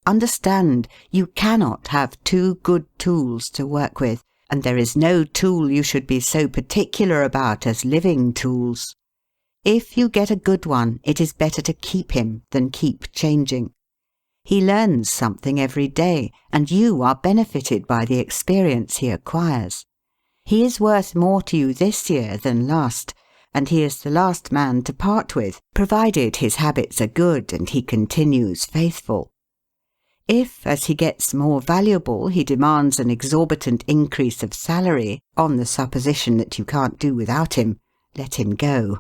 Understand, you cannot have two good tools to work with, and there is no tool you should be so particular about as living tools. If you get a good one, it is better to keep him than keep changing. He learns something every day, and you are benefited by the experience he acquires. He is worth more to you this year than last, and he is the last man to part with, provided his habits are good and he continues faithful. If, as he gets more valuable, he demands an exorbitant increase of salary, on the supposition that you can't do without him, let him go.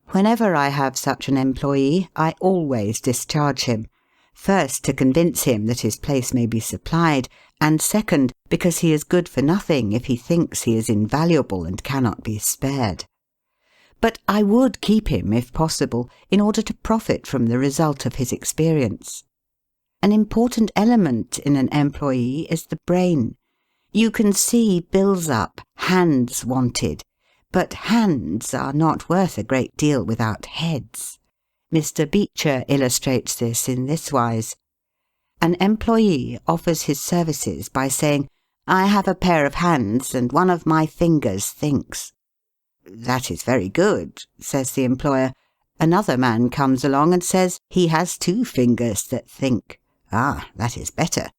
Whenever I have such an employee, I always discharge him. First, to convince him that his place may be supplied, and second, because he is good for nothing if he thinks he is invaluable and cannot be spared. But I would keep him, if possible, in order to profit from the result of his experience. An important element in an employee is the brain. You can see bills up, hands wanted, but hands are not worth a great deal without heads. Mr. Beecher illustrates this in this wise. An employee offers his services by saying, "I have a pair of hands and one of my fingers thinks." "That is very good," says the employer. Another man comes along and says he has 2 fingers that think. "Ah, that is better."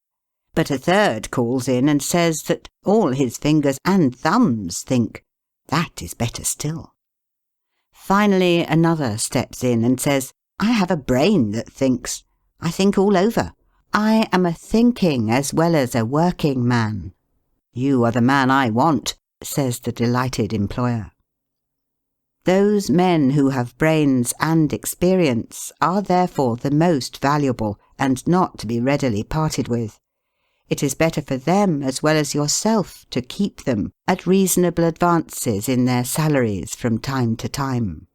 But a third calls in and says that all his fingers and thumbs think. That is better still. Finally, another steps in and says, "I have a brain that thinks. I think all over. I am a thinking as well as a working man." "You are the man I want," says the delighted employer. Those men who have brains and experience are therefore the most valuable, and not to be readily parted with. It is better for them as well as yourself to keep them at reasonable advances in their salaries from time to time.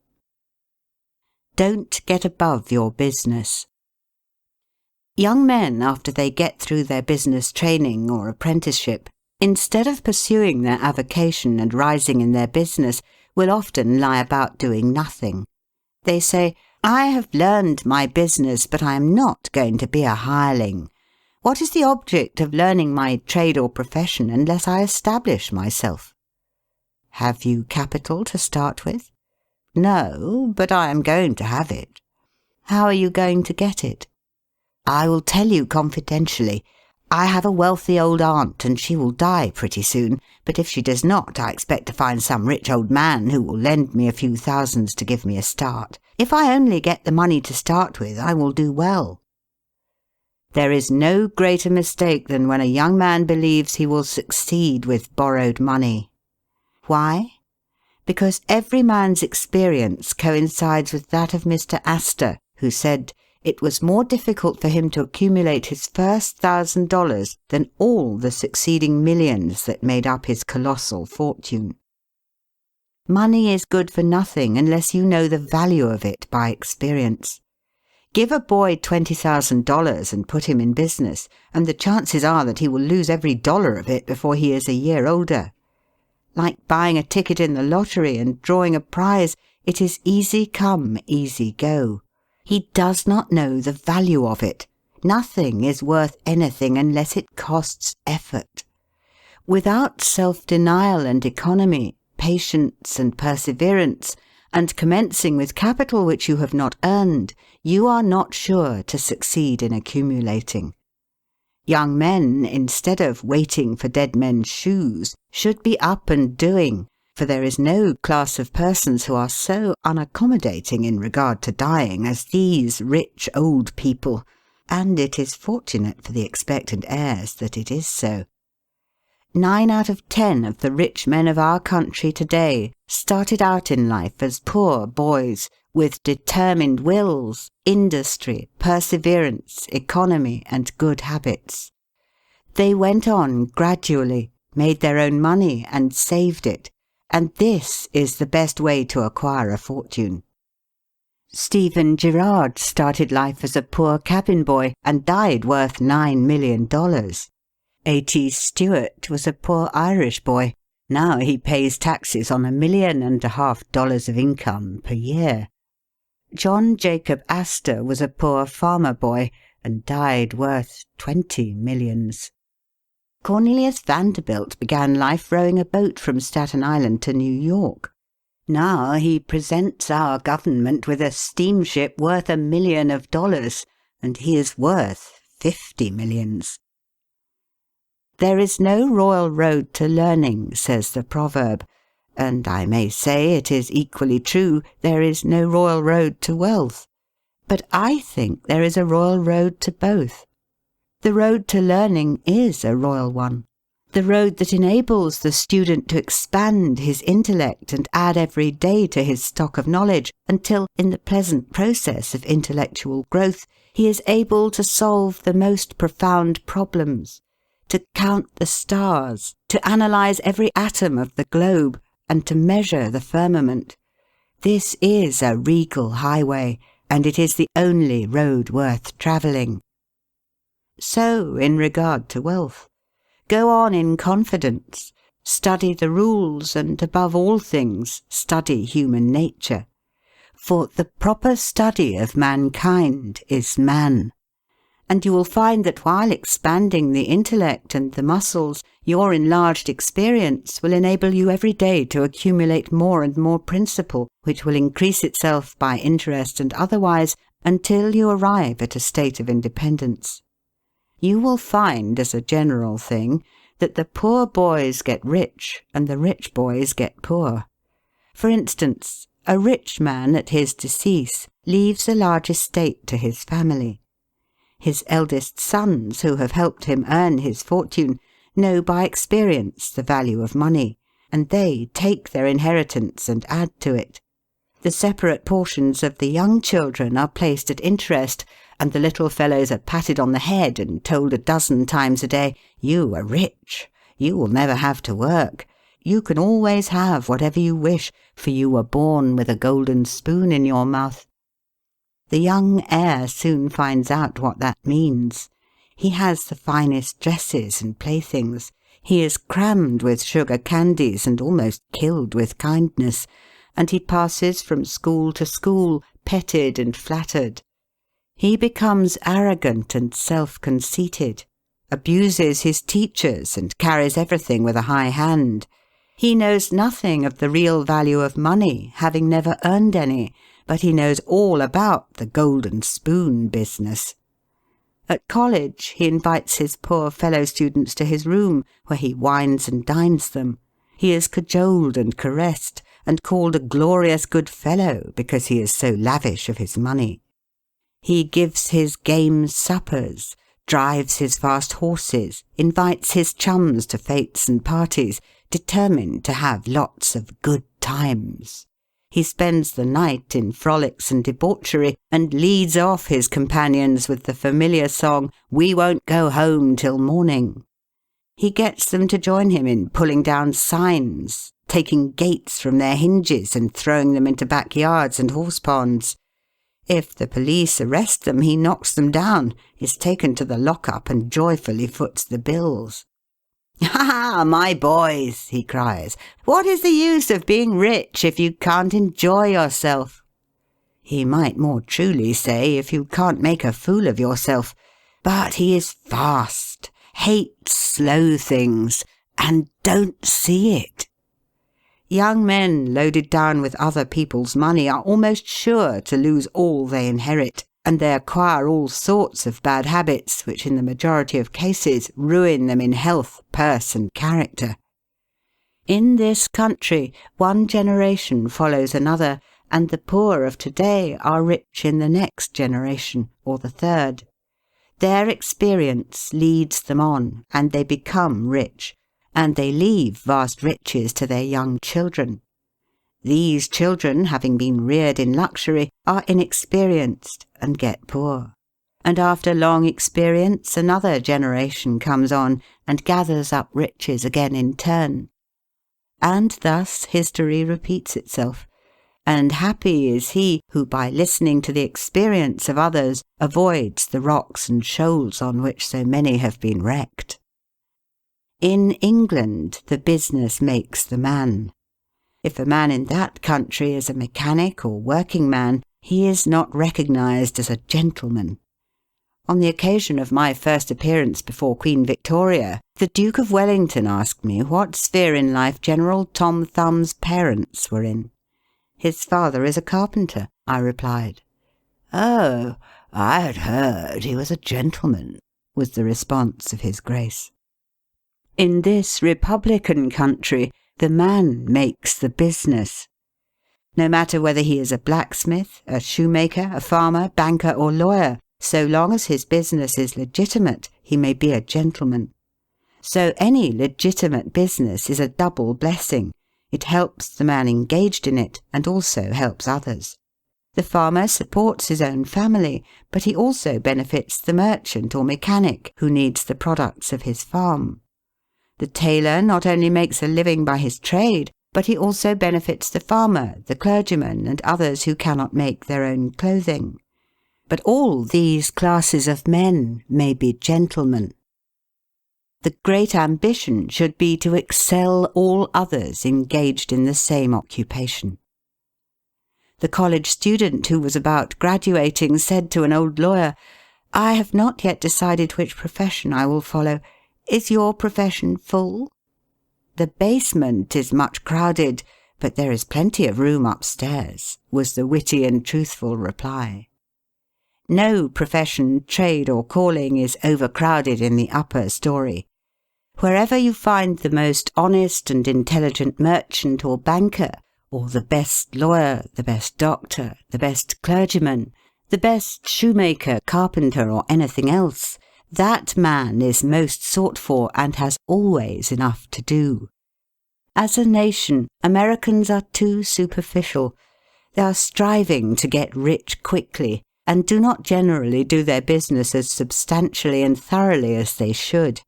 Don't get above your business. Young men, after they get through their business training or apprenticeship, instead of pursuing their avocation and rising in their business, will often lie about doing nothing. They say, "I have learned my business, but I am not going to be a hireling. What is the object of learning my trade or profession unless I establish myself?" Have you capital to start with? No, but I am going to have it. How are you going to get it? I will tell you confidentially. I have a wealthy old aunt, and she will die pretty soon, but if she does not, I expect to find some rich old man who will lend me a few thousands to give me a start. If I only get the money to start with, I will do well. There is no greater mistake than when a young man believes he will succeed with borrowed money. Why? Because every man's experience coincides with that of Mr. Astor, who said, it was more difficult for him to accumulate his first $1,000 than all the succeeding millions that made up his colossal fortune. Money is good for nothing unless you know the value of it by experience. Give a boy $20,000 and put him in business, and the chances are that he will lose every dollar of it before he is a year older. Like buying a ticket in the lottery and drawing a prize, it is easy come, easy go. He does not know the value of it. Nothing is worth anything unless it costs effort. Without self-denial and economy, patience and perseverance, and commencing with capital which you have not earned, you are not sure to succeed in accumulating. Young men, instead of waiting for dead men's shoes, should be up and doing, for there is no class of persons who are so unaccommodating in regard to dying as these rich old people, and it is fortunate for the expectant heirs that it is so. 9 out of 10 of the rich men of our country today started out in life as poor boys, with determined wills, industry, perseverance, economy, and good habits. They went on gradually, made their own money, and saved it. And this is the best way to acquire a fortune. Stephen Girard started life as a poor cabin boy and died worth $9 million. A.T. Stewart was a poor Irish boy. Now he pays taxes on $1.5 million of income per year. John Jacob Astor was a poor farmer boy and died worth 20 millions. Cornelius Vanderbilt began life rowing a boat from Staten Island to New York. Now he presents our government with a steamship worth $1 million, and he is worth 50 millions. There is no royal road to learning, says the proverb, and I may say it is equally true, there is no royal road to wealth. But I think there is a royal road to both. The road to learning is a royal one. The road that enables the student to expand his intellect and add every day to his stock of knowledge until, in the pleasant process of intellectual growth, he is able to solve the most profound problems, to count the stars, to analyze every atom of the globe, and to measure the firmament. This is a regal highway, and it is the only road worth travelling. So, in regard to wealth. Go on in confidence, study the rules, and above all things, study human nature. For the proper study of mankind is man. And you will find that while expanding the intellect and the muscles, your enlarged experience will enable you every day to accumulate more and more principle, which will increase itself by interest and otherwise, until you arrive at a state of independence. You will find, as a general thing, that the poor boys get rich and the rich boys get poor. For instance, a rich man at his decease leaves a large estate to his family. His eldest sons, who have helped him earn his fortune, know by experience the value of money, and they take their inheritance and add to it. The separate portions of the young children are placed at interest, and the little fellows are patted on the head and told a dozen times a day, "You are rich. You will never have to work. You can always have whatever you wish, for you were born with a golden spoon in your mouth." The young heir soon finds out what that means. He has the finest dresses and playthings. He is crammed with sugar candies and almost killed with kindness, and he passes from school to school, petted and flattered. He becomes arrogant and self-conceited, abuses his teachers and carries everything with a high hand. He knows nothing of the real value of money, having never earned any, but he knows all about the golden spoon business. At college, he invites his poor fellow-students to his room, where he wines and dines them. He is cajoled and caressed, and called a glorious good fellow because he is so lavish of his money. He gives his game suppers, drives his fast horses, invites his chums to fêtes and parties, determined to have lots of good times. He spends the night in frolics and debauchery, and leads off his companions with the familiar song, "We won't go home till morning." He gets them to join him in pulling down signs, taking gates from their hinges and throwing them into backyards and horse-ponds. If the police arrest them, he knocks them down, is taken to the lock-up, and joyfully foots the bills. "Ha, my boys," he cries, "what is the use of being rich if you can't enjoy yourself?" He might more truly say, if you can't make a fool of yourself. But he is fast, hates slow things, and don't see it. Young men loaded down with other people's money are almost sure to lose all they inherit, and they acquire all sorts of bad habits which in the majority of cases ruin them in health, purse, and character. In this country, one generation follows another, and the poor of today are rich in the next generation, or the third. Their experience leads them on, and they become rich, and they leave vast riches to their young children. These children, having been reared in luxury, are inexperienced and get poor. And after long experience, another generation comes on and gathers up riches again in turn. And thus history repeats itself. And happy is he who, by listening to the experience of others, avoids the rocks and shoals on which so many have been wrecked. In England, the business makes the man. If a man in that country is a mechanic or working man, he is not recognised as a gentleman. On the occasion of my first appearance before Queen Victoria, the Duke of Wellington asked me what sphere in life General Tom Thumb's parents were in. "His father is a carpenter," I replied. "Oh, I had heard he was a gentleman," was the response of His Grace. In this republican country, the man makes the business. No matter whether he is a blacksmith, a shoemaker, a farmer, banker, or lawyer, So long as his business is legitimate, he may be a gentleman. So any legitimate business is a double blessing. It helps the man engaged in it, and also helps others. The farmer supports his own family, but he also benefits the merchant or mechanic who needs the products of his farm. The tailor not only makes a living by his trade, but he also benefits the farmer, the clergyman, and others who cannot make their own clothing. But all these classes of men may be gentlemen. The great ambition should be to excel all others engaged in the same occupation. The college student who was about graduating said to an old lawyer, "I have not yet decided which profession I will follow. Is your profession full?" "The basement is much crowded, but there is plenty of room upstairs," was the witty and truthful reply. No profession, trade, or calling is overcrowded in the upper story. Wherever you find the most honest and intelligent merchant or banker, or the best lawyer, the best doctor, the best clergyman, the best shoemaker, carpenter, or anything else, that man is most sought for and has always enough to do. As a nation, Americans are too superficial. They are striving to get rich quickly, and do not generally do their business as substantially and thoroughly as they should.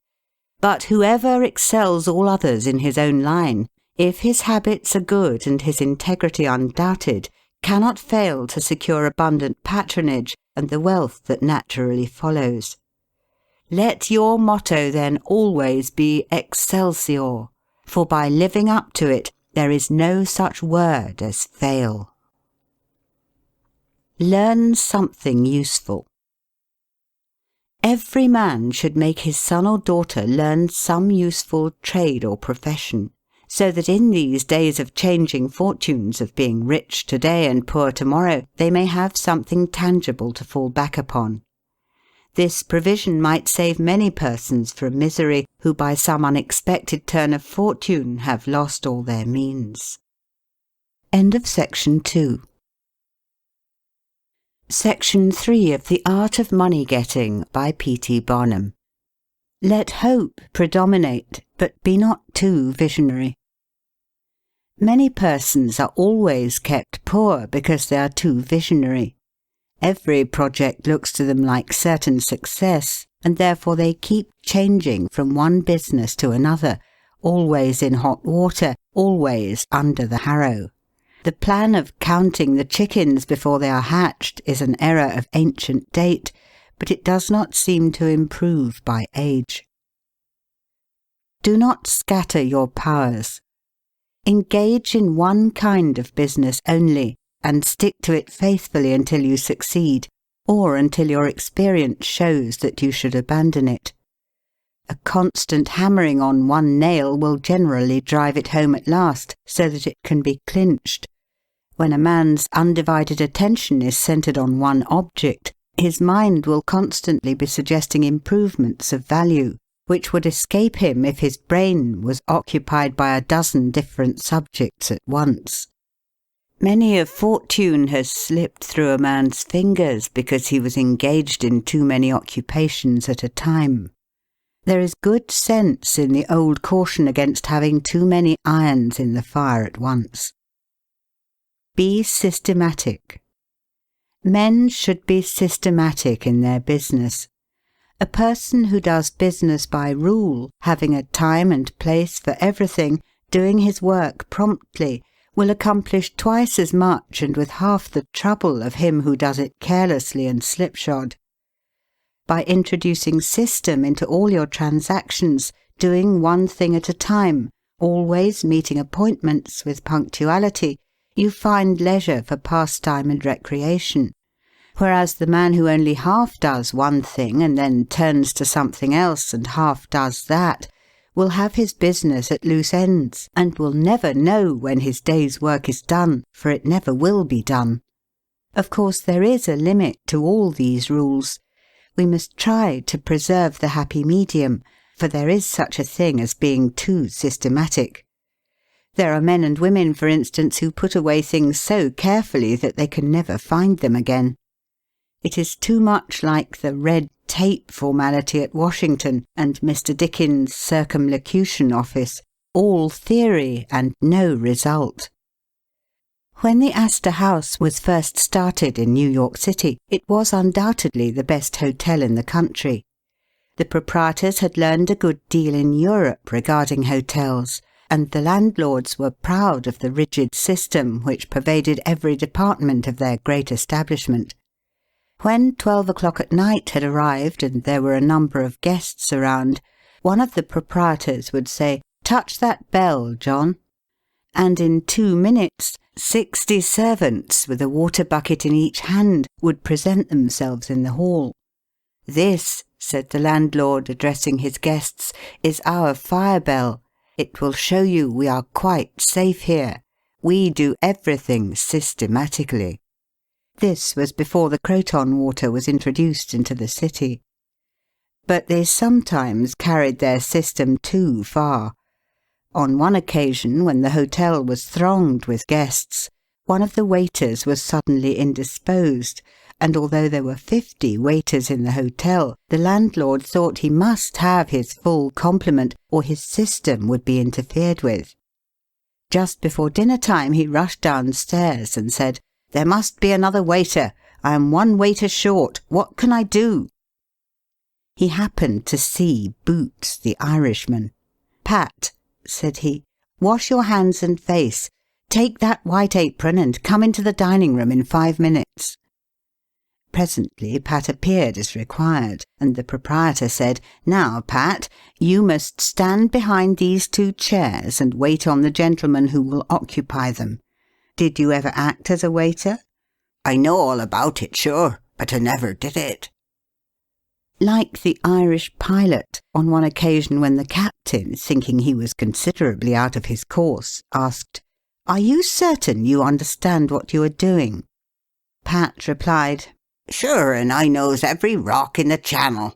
But whoever excels all others in his own line, if his habits are good and his integrity undoubted, cannot fail to secure abundant patronage and the wealth that naturally follows. Let your motto then always be Excelsior, for by living up to it, there is no such word as fail. Learn something useful. Every man should make his son or daughter learn some useful trade or profession, so that in these days of changing fortunes, of being rich today and poor tomorrow, they may have something tangible to fall back upon. This provision might save many persons from misery who by some unexpected turn of fortune have lost all their means. End of section 2. Section 3 of The Art of Money Getting by P.T. Barnum. Let hope predominate, but be not too visionary. Many persons are always kept poor because they are too visionary. Every project looks to them like certain success, and therefore they keep changing from one business to another, always in hot water, always under the harrow. The plan of counting the chickens before they are hatched is an error of ancient date, but it does not seem to improve by age. Do not scatter your powers. Engage in one kind of business only, and stick to it faithfully until you succeed, or until your experience shows that you should abandon it. A constant hammering on one nail will generally drive it home at last, so that it can be clinched. When a man's undivided attention is centered on one object, his mind will constantly be suggesting improvements of value, which would escape him if his brain was occupied by a dozen different subjects at once. Many a fortune has slipped through a man's fingers because he was engaged in too many occupations at a time. There is good sense in the old caution against having too many irons in the fire at once. Be systematic. Men should be systematic in their business. A person who does business by rule, having a time and place for everything, doing his work promptly, will accomplish twice as much and with half the trouble of him who does it carelessly and slipshod. By introducing system into all your transactions, doing one thing at a time, always meeting appointments with punctuality, you find leisure for pastime and recreation, whereas the man who only half does one thing and then turns to something else and half does that will have his business at loose ends and will never know when his day's work is done, for it never will be done. Of course, there is a limit to all these rules. We must try to preserve the happy medium, for there is such a thing as being too systematic. There are men and women, for instance, who put away things so carefully that they can never find them again. It is too much like the red tape formality at Washington and Mr. Dickens' circumlocution office, all theory and no result. When the Astor House was first started in New York City, it was undoubtedly the best hotel in the country. The proprietors had learned a good deal in Europe regarding hotels, and the landlords were proud of the rigid system which pervaded every department of their great establishment. When 12 o'clock at night had arrived and there were a number of guests around, one of the proprietors would say, "Touch that bell, John." And in 2 minutes, 60 servants with a water bucket in each hand would present themselves in the hall. "This," said the landlord, addressing his guests, "is our fire bell. It will show you we are quite safe here. We do everything systematically." This was before the Croton water was introduced into the city. But they sometimes carried their system too far. On one occasion, when the hotel was thronged with guests, one of the waiters was suddenly indisposed, and although there were 50 waiters in the hotel, the landlord thought he must have his full complement or his system would be interfered with. Just before dinner time he rushed downstairs and said, "There must be another waiter. I am 1 waiter short. What can I do?" He happened to see Boots, the Irishman. "Pat," said he, "wash your hands and face. Take that white apron and come into the dining room in 5 minutes." Presently Pat appeared as required, and the proprietor said, "Now, Pat, you must stand behind these 2 chairs and wait on the gentleman who will occupy them. Did you ever act as a waiter?" "I know all about it, sure, but I never did it." Like the Irish pilot, on one occasion when the captain, thinking he was considerably out of his course, asked, "Are you certain you understand what you are doing?" Pat replied, "Sure, and I knows every rock in the channel."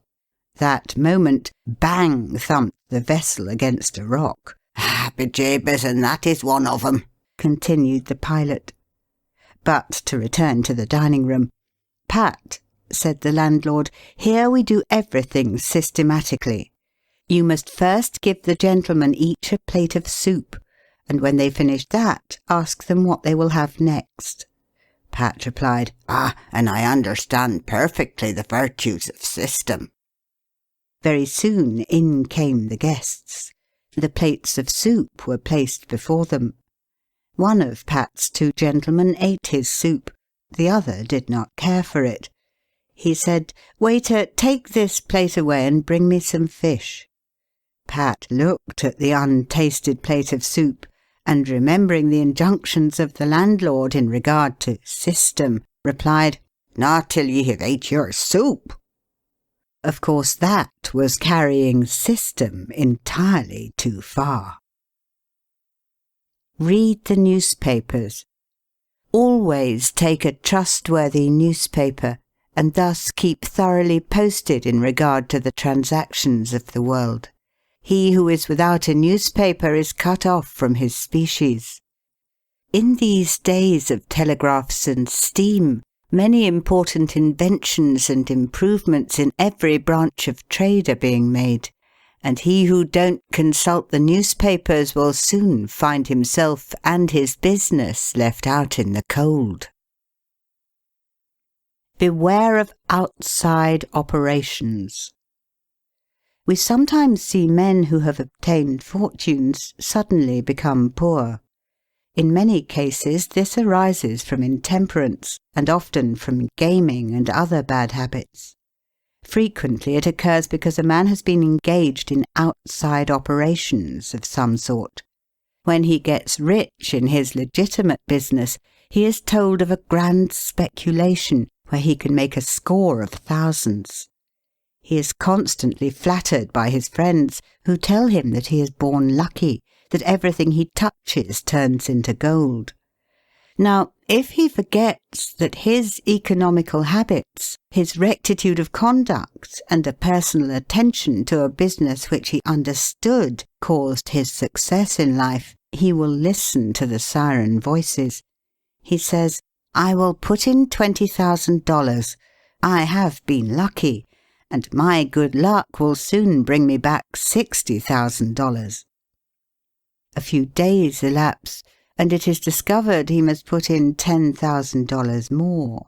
That moment, bang thumped the vessel against a rock. "Bejabers, and that is one of 'em," continued the pilot. But to return to the dining room. "Pat," said the landlord, "here we do everything systematically. You must first give the gentlemen each a plate of soup, and when they've finished that, ask them what they will have next." Pat replied, "And I understand perfectly the virtues of system." Very soon in came the guests. The plates of soup were placed before them. One of Pat's 2 gentlemen ate his soup. The other did not care for it. He said, "Waiter, take this plate away and bring me some fish." Pat looked at the untasted plate of soup, and remembering the injunctions of the landlord in regard to system, replied, "Not till ye have ate your soup." Of course that was carrying system entirely too far. Read the newspapers. Always take a trustworthy newspaper, and thus keep thoroughly posted in regard to the transactions of the world. He who is without a newspaper is cut off from his species. In these days of telegraphs and steam, many important inventions and improvements in every branch of trade are being made, and he who don't consult the newspapers will soon find himself and his business left out in the cold. Beware of outside operations. We sometimes see men who have obtained fortunes suddenly become poor. In many cases this arises from intemperance, and often from gaming and other bad habits. Frequently it occurs because a man has been engaged in outside operations of some sort. When he gets rich in his legitimate business, he is told of a grand speculation where he can make a score of thousands. He is constantly flattered by his friends, who tell him that he is born lucky, that everything he touches turns into gold. Now, if he forgets that his economical habits, his rectitude of conduct, and a personal attention to a business which he understood caused his success in life, he will listen to the siren voices. He says, "I will put in $20,000, I have been lucky, and my good luck will soon bring me back $60,000. A few days elapse, and it is discovered he must put in $10,000 more.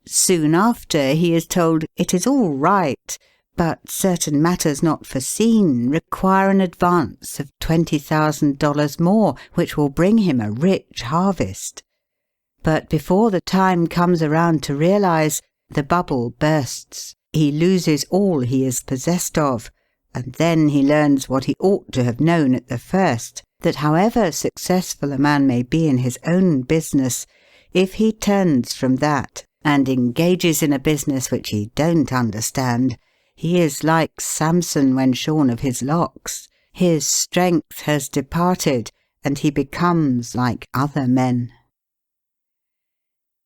Soon after, he is told it is all right, but certain matters not foreseen require an advance of $20,000 more, which will bring him a rich harvest. But before the time comes around to realize, the bubble bursts. He loses all he is possessed of, and then he learns what he ought to have known at the first, that however successful a man may be in his own business, if he turns from that and engages in a business which he don't understand, he is like Samson when shorn of his locks. His strength has departed, and he becomes like other men.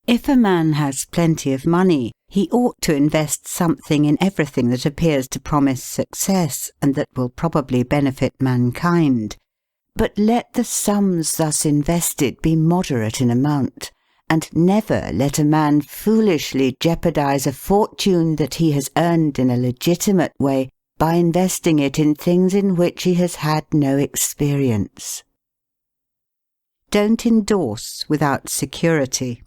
If a man has plenty of money, he ought to invest something in everything that appears to promise success and that will probably benefit mankind. But let the sums thus invested be moderate in amount, and never let a man foolishly jeopardize a fortune that he has earned in a legitimate way by investing it in things in which he has had no experience. Don't endorse without security.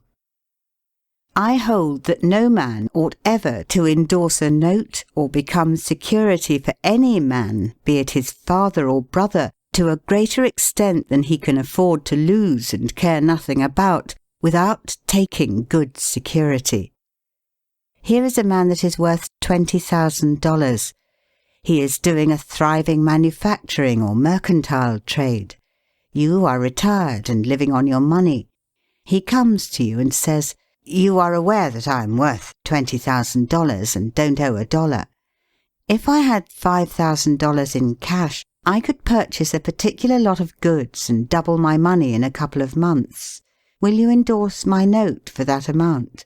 I hold that no man ought ever to endorse a note or become security for any man, be it his father or brother, to a greater extent than he can afford to lose and care nothing about, without taking good security. Here is a man that is worth $20,000. He is doing a thriving manufacturing or mercantile trade. You are retired and living on your money. He comes to you and says, "You are aware that I am worth $20,000 and don't owe a dollar. If I had $5,000 in cash, I could purchase a particular lot of goods and double my money in a couple of months. Will you endorse my note for that amount?"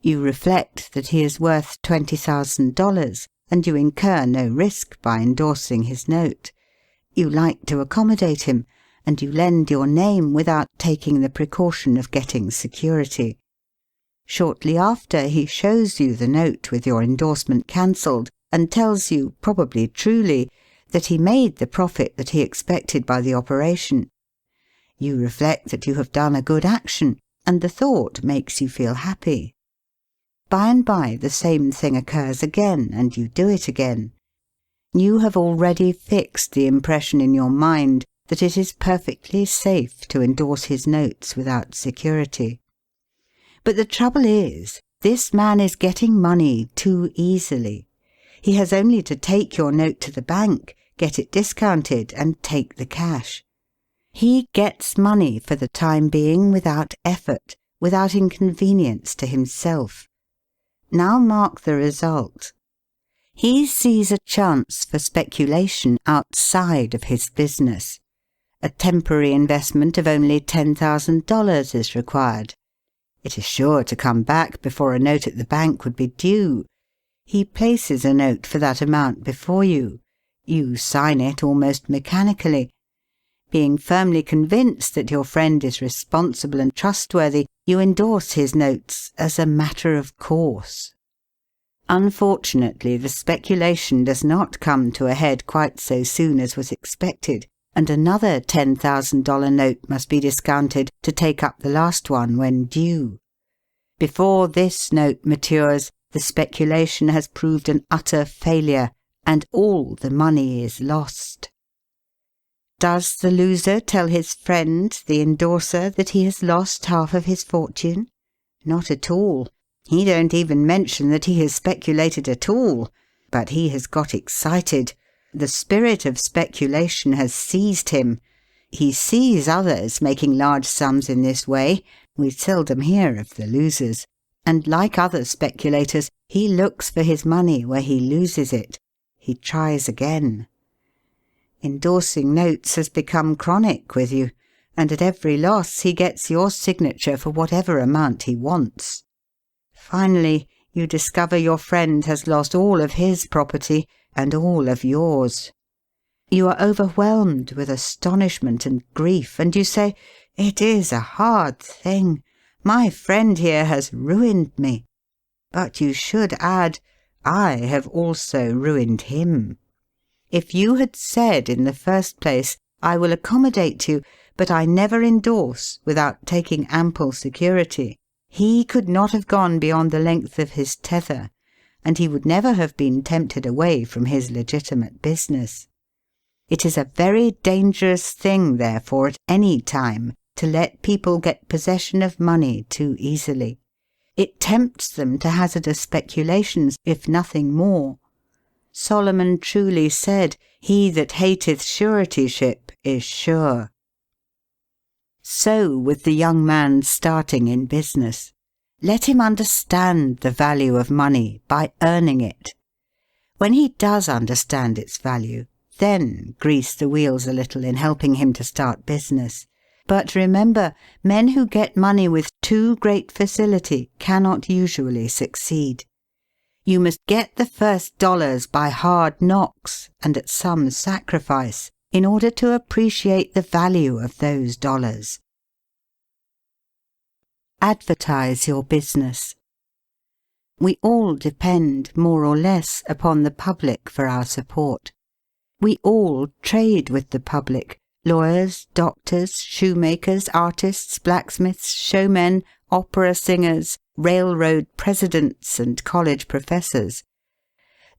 You reflect that he is worth $20,000, and you incur no risk by endorsing his note. You like to accommodate him, and you lend your name without taking the precaution of getting security. Shortly after, he shows you the note with your endorsement cancelled, and tells you, probably truly, that he made the profit that he expected by the operation. You reflect that you have done a good action, and the thought makes you feel happy. By and by the same thing occurs again, and you do it again. You have already fixed the impression in your mind that it is perfectly safe to endorse his notes without security. But the trouble is, this man is getting money too easily. He has only to take your note to the bank, get it discounted, and take the cash. He gets money for the time being without effort, without inconvenience to himself. Now mark the result. He sees a chance for speculation outside of his business. A temporary investment of only $10,000 is required. It is sure to come back before a note at the bank would be due. He places a note for that amount before you. You sign it almost mechanically. Being firmly convinced that your friend is responsible and trustworthy, you endorse his notes as a matter of course. Unfortunately, the speculation does not come to a head quite so soon as was expected, and another $10,000 note must be discounted to take up the last one when due. Before this note matures, the speculation has proved an utter failure, and all the money is lost. Does the loser tell his friend, the endorser, that he has lost half of his fortune? Not at all. He don't even mention that he has speculated at all. But he has got excited. The spirit of speculation has seized him. He sees others making large sums in this way. We seldom hear of the losers. And like other speculators, he looks for his money where he loses it. He tries again. Endorsing notes has become chronic with you, and at every loss he gets your signature for whatever amount he wants. Finally, you discover your friend has lost all of his property and all of yours. You are overwhelmed with astonishment and grief, and you say, "It is a hard thing. My friend here has ruined me." But you should add, I have also ruined him. If you had said in the first place, I will accommodate you, but I never endorse without taking ample security, he could not have gone beyond the length of his tether, and he would never have been tempted away from his legitimate business. It is a very dangerous thing, therefore, at any time, to let people get possession of money too easily. It tempts them to hazardous speculations, if nothing more. Solomon truly said, "He that hateth suretyship is sure." So with the young man starting in business. Let him understand the value of money by earning it. When he does understand its value, then grease the wheels a little in helping him to start business. But remember, men who get money with too great facility cannot usually succeed. You must get the first dollars by hard knocks and at some sacrifice in order to appreciate the value of those dollars. Advertise your business. We all depend, more or less, upon the public for our support. We all trade with the public. Lawyers, doctors, shoemakers, artists, blacksmiths, showmen, opera singers, railroad presidents, and college professors.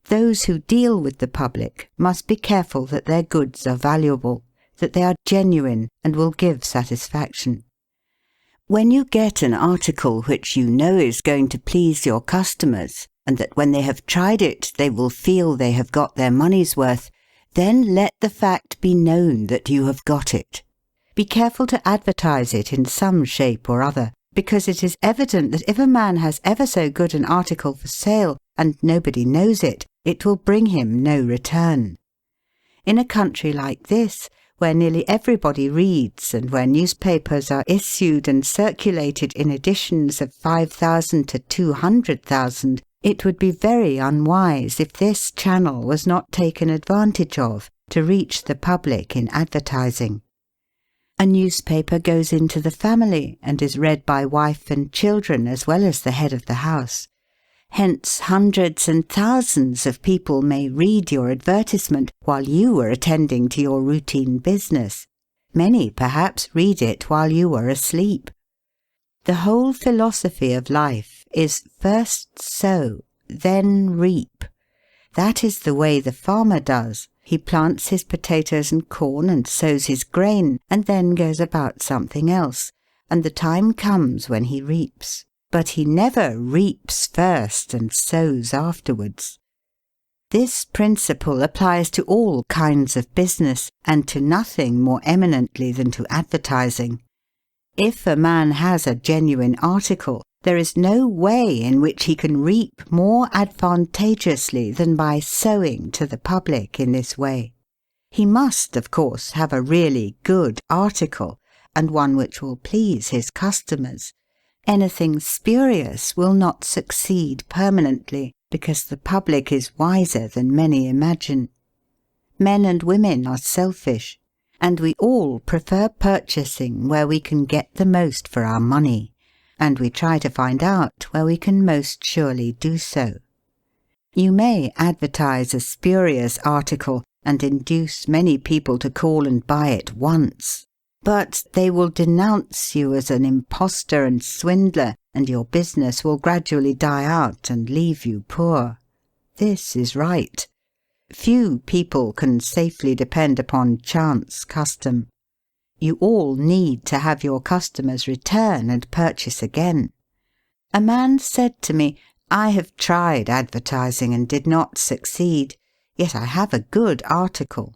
Those who deal with the public must be careful that their goods are valuable, that they are genuine and will give satisfaction. When you get an article which you know is going to please your customers, and that when they have tried it they will feel they have got their money's worth, then let the fact be known that you have got it. Be careful to advertise it in some shape or other, because it is evident that if a man has ever so good an article for sale and nobody knows it, it will bring him no return. In a country like this, where nearly everybody reads and where newspapers are issued and circulated in editions of 5,000 to 200,000, it would be very unwise if this channel was not taken advantage of to reach the public in advertising. A newspaper goes into the family and is read by wife and children as well as the head of the house. Hence hundreds and thousands of people may read your advertisement while you are attending to your routine business. Many perhaps read it while you are asleep. The whole philosophy of life is first sow, then reap. That is the way the farmer does. He plants his potatoes and corn and sows his grain and then goes about something else, and the time comes when he reaps. But he never reaps first and sows afterwards. This principle applies to all kinds of business and to nothing more eminently than to advertising. If a man has a genuine article, there is no way in which he can reap more advantageously than by sowing to the public in this way. He must, of course, have a really good article, and one which will please his customers. Anything spurious will not succeed permanently, because the public is wiser than many imagine. Men and women are selfish, and we all prefer purchasing where we can get the most for our money, and we try to find out where we can most surely do so. You may advertise a spurious article and induce many people to call and buy it once, but they will denounce you as an impostor and swindler, and your business will gradually die out and leave you poor. This is right. Few people can safely depend upon chance custom. You all need to have your customers return and purchase again. A man said to me, "I have tried advertising and did not succeed, yet I have a good article."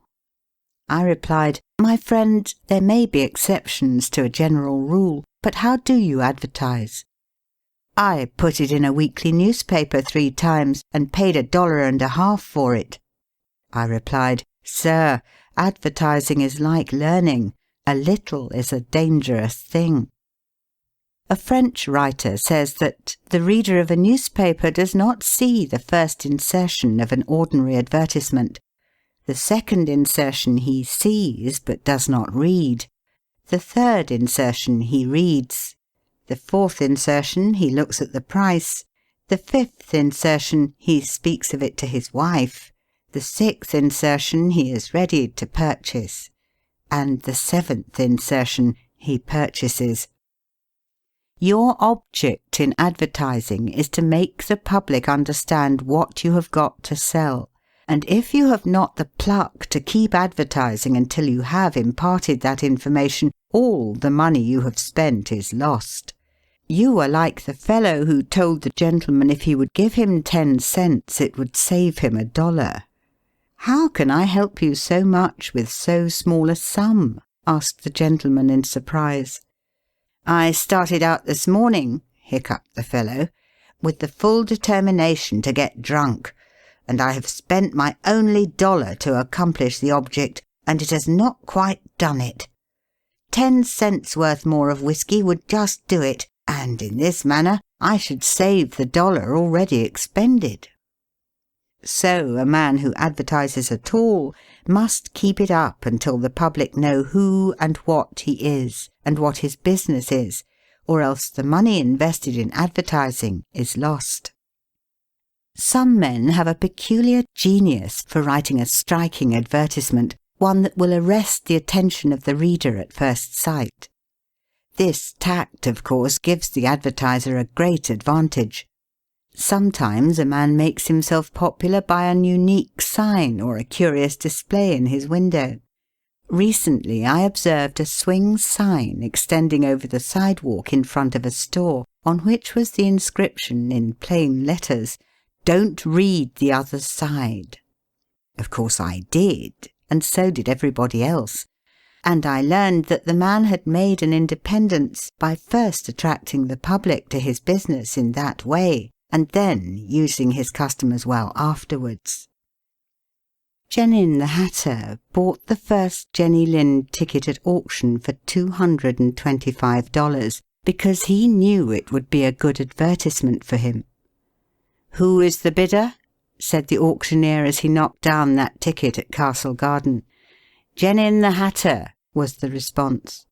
I replied, "My friend, there may be exceptions to a general rule, but how do you advertise?" "I put it in a weekly newspaper 3 times and paid $1.50 for it." I replied, "Sir, advertising is like learning. A little is a dangerous thing." A French writer says that the reader of a newspaper does not see the first insertion of an ordinary advertisement. The second insertion he sees but does not read. The third insertion he reads. The fourth insertion he looks at the price. The 5th insertion, he speaks of it to his wife. The 6th insertion, he is ready to purchase. And the 7th insertion, he purchases. Your object in advertising is to make the public understand what you have got to sell. And if you have not the pluck to keep advertising until you have imparted that information, all the money you have spent is lost. You are like the fellow who told the gentleman if he would give him 10 cents it would save him $1. "How can I help you so much with so small a sum?" asked the gentleman in surprise. "I started out this morning," hiccuped the fellow, "with the full determination to get drunk, and I have spent my only $1 to accomplish the object, and it has not quite done it. 10 cents worth more of whiskey would just do it, and in this manner I should save the $1 already expended." So a man who advertises at all must keep it up until the public know who and what he is, and what his business is, or else the money invested in advertising is lost. Some men have a peculiar genius for writing a striking advertisement, one that will arrest the attention of the reader at first sight. This tact, of course, gives the advertiser a great advantage. Sometimes a man makes himself popular by an unique sign or a curious display in his window. Recently I observed a swing sign extending over the sidewalk in front of a store, on which was the inscription in plain letters, "Don't read the other side." Of course I did, and so did everybody else. And I learned that the man had made an independence by first attracting the public to his business in that way, and then using his customers well afterwards. Genin the Hatter bought the first Jenny Lind ticket at auction for $225 because he knew it would be a good advertisement for him. "Who is the bidder?" said the auctioneer as he knocked down that ticket at Castle Garden. "Genin the Hatter," was the response.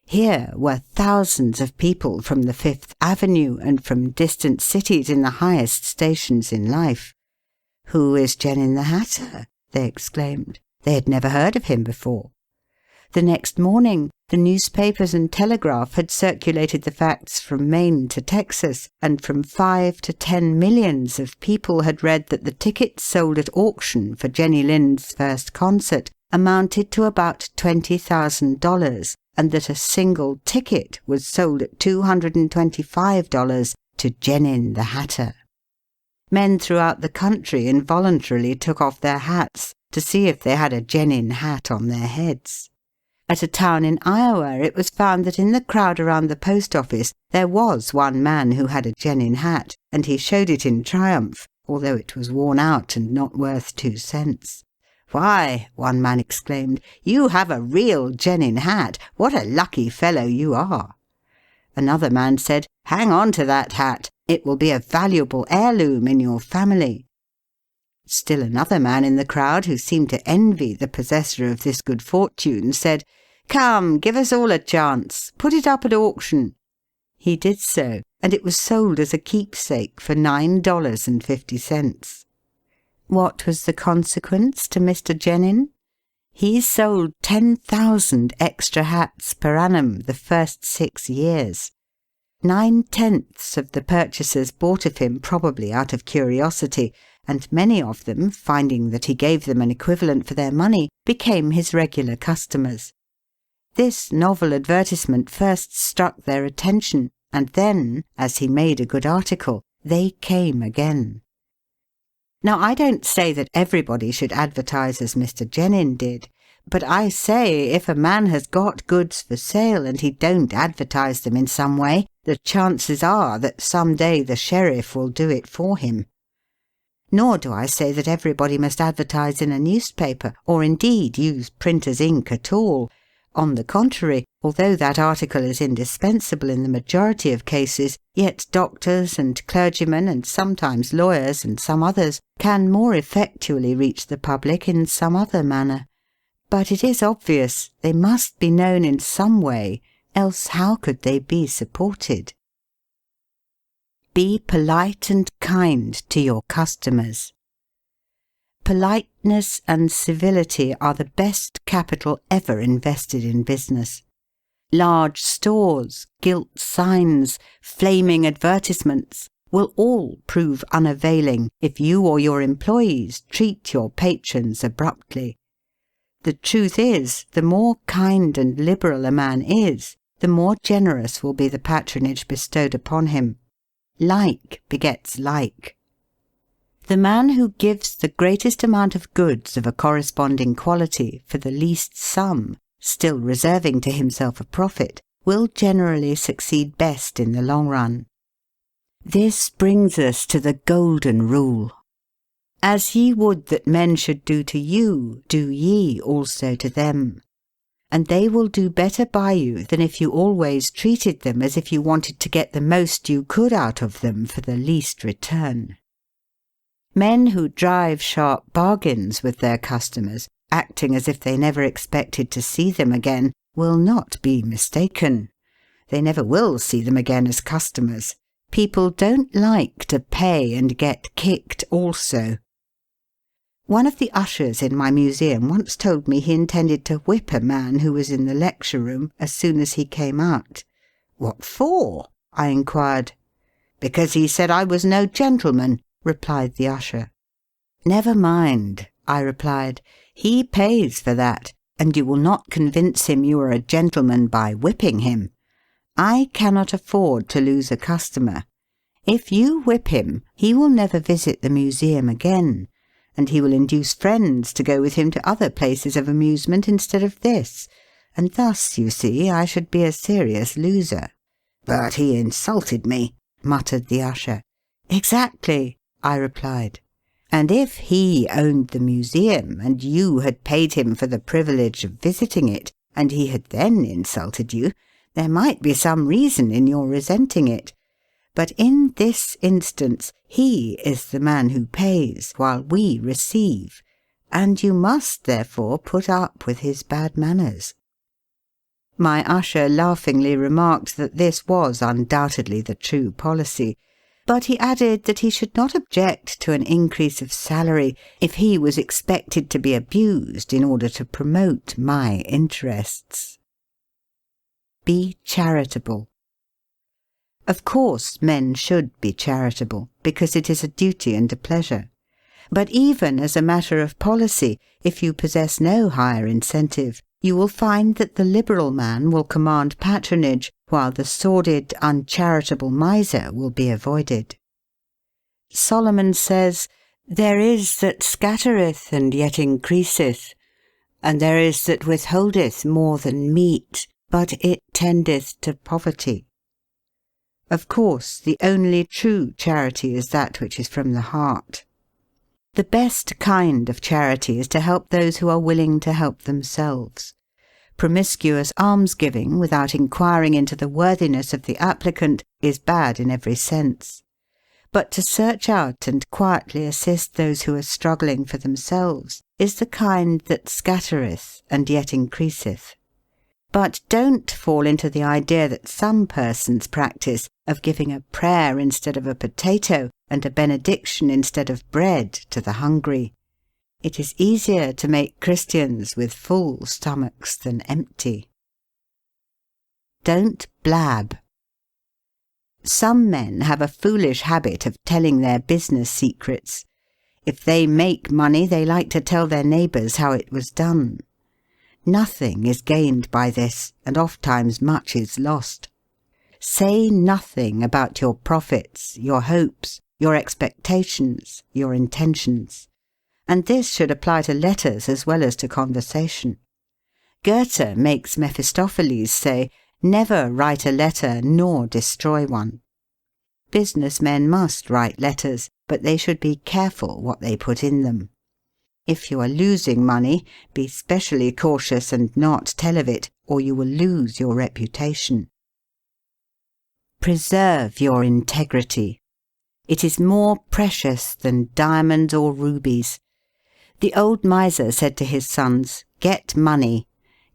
Here were thousands of people from the Fifth Avenue and from distant cities in the highest stations in life. "Who is Genin the Hatter?" they exclaimed. They had never heard of him before. The next morning the newspapers and telegraph had circulated the facts from Maine to Texas, and from 5 to 10 millions of people had read that the tickets sold at auction for Jenny Lind's first concert amounted to about $20,000, and that a single ticket was sold at $225 to Genin the Hatter. Men throughout the country involuntarily took off their hats to see if they had a Genin hat on their heads. At a town in Iowa it was found that in the crowd around the post office there was one man who had a Genin hat, and he showed it in triumph, although it was worn out and not worth 2 cents. "Why," one man exclaimed, "you have a real Genin hat. What a lucky fellow you are." Another man said, "Hang on to that hat. It will be a valuable heirloom in your family." Still another man in the crowd, who seemed to envy the possessor of this good fortune, said, "Come, give us all a chance. Put it up at auction." He did so, and it was sold as a keepsake for $9.50. What was the consequence to Mr. Genin? He sold 10,000 extra hats per annum the first 6 years. 9/10 of the purchasers bought of him probably out of curiosity, and many of them, finding that he gave them an equivalent for their money, became his regular customers. This novel advertisement first struck their attention, and then, as he made a good article, they came again. Now, I don't say that everybody should advertise as Mr. Genin did, but I say if a man has got goods for sale and he don't advertise them in some way, the chances are that some day the sheriff will do it for him. Nor do I say that everybody must advertise in a newspaper, or indeed use printer's ink at all. On the contrary, although that article is indispensable in the majority of cases, yet doctors and clergymen and sometimes lawyers and some others can more effectually reach the public in some other manner. But it is obvious they must be known in some way, else how could they be supported? Be polite and kind to your customers. Politeness and civility are the best capital ever invested in business. Large stores, gilt signs, flaming advertisements will all prove unavailing if you or your employees treat your patrons abruptly. The truth is, the more kind and liberal a man is, the more generous will be the patronage bestowed upon him. Like begets like. The man who gives the greatest amount of goods of a corresponding quality for the least sum, still reserving to himself a profit, will generally succeed best in the long run. This brings us to the golden rule. As ye would that men should do to you, do ye also to them. And they will do better by you than if you always treated them as if you wanted to get the most you could out of them for the least return. Men who drive sharp bargains with their customers, acting as if they never expected to see them again, will not be mistaken. They never will see them again as customers. People don't like to pay and get kicked also. One of the ushers in my museum once told me he intended to whip a man who was in the lecture room as soon as he came out. "What for?" I inquired. "Because he said I was no gentleman," replied the usher. "Never mind," I replied. "He pays for that, and you will not convince him you are a gentleman by whipping him. I cannot afford to lose a customer. If you whip him, he will never visit the museum again, and he will induce friends to go with him to other places of amusement instead of this, and thus, you see, I should be a serious loser." "But he insulted me," muttered the usher. "Exactly," I replied. "And if he owned the museum, and you had paid him for the privilege of visiting it, and he had then insulted you, there might be some reason in your resenting it. But in this instance, he is the man who pays, while we receive, and you must therefore put up with his bad manners." My usher laughingly remarked that this was undoubtedly the true policy, but he added that he should not object to an increase of salary if he was expected to be abused in order to promote my interests. Be charitable. Of course, men should be charitable, because it is a duty and a pleasure. But even as a matter of policy, if you possess no higher incentive, you will find that the liberal man will command patronage, while the sordid, uncharitable miser will be avoided. Solomon says, "There is that scattereth and yet increaseth, and there is that withholdeth more than meet, but it tendeth to poverty." Of course, the only true charity is that which is from the heart. The best kind of charity is to help those who are willing to help themselves. Promiscuous almsgiving, without inquiring into the worthiness of the applicant, is bad in every sense. But to search out and quietly assist those who are struggling for themselves is the kind that scattereth and yet increaseth. But don't fall into the idea that some persons practice of giving a prayer instead of a potato and a benediction instead of bread to the hungry. It is easier to make Christians with full stomachs than empty. Don't blab. Some men have a foolish habit of telling their business secrets. If they make money, they like to tell their neighbours how it was done. Nothing is gained by this, and ofttimes much is lost. Say nothing about your profits, your hopes, your expectations, your intentions. And this should apply to letters as well as to conversation. Goethe makes Mephistopheles say, "Never write a letter nor destroy one." Business men must write letters, but they should be careful what they put in them. If you are losing money, be specially cautious and not tell of it, or you will lose your reputation. Preserve your integrity. It is more precious than diamonds or rubies. The old miser said to his sons, "Get money.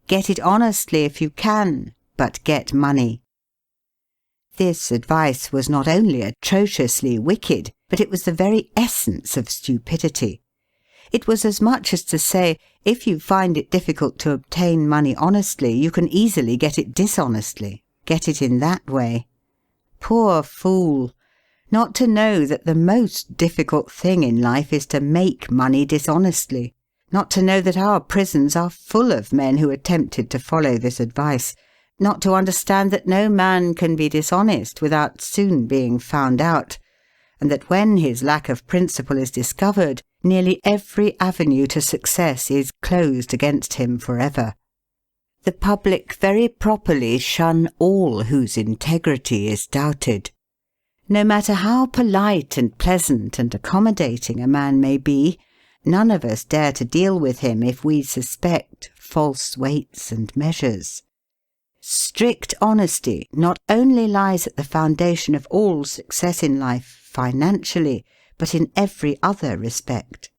Get it honestly if you can, but get money." This advice was not only atrociously wicked, but it was the very essence of stupidity. It was as much as to say, if you find it difficult to obtain money honestly, you can easily get it dishonestly. Get it in that way. Poor fool! Not to know that the most difficult thing in life is to make money dishonestly. Not to know that our prisons are full of men who attempted to follow this advice. Not to understand that no man can be dishonest without soon being found out, and that when his lack of principle is discovered, nearly every avenue to success is closed against him forever. The public very properly shun all whose integrity is doubted. No matter how polite and pleasant and accommodating a man may be, none of us dare to deal with him if we suspect false weights and measures. Strict honesty not only lies at the foundation of all success in life financially, but in every other respect.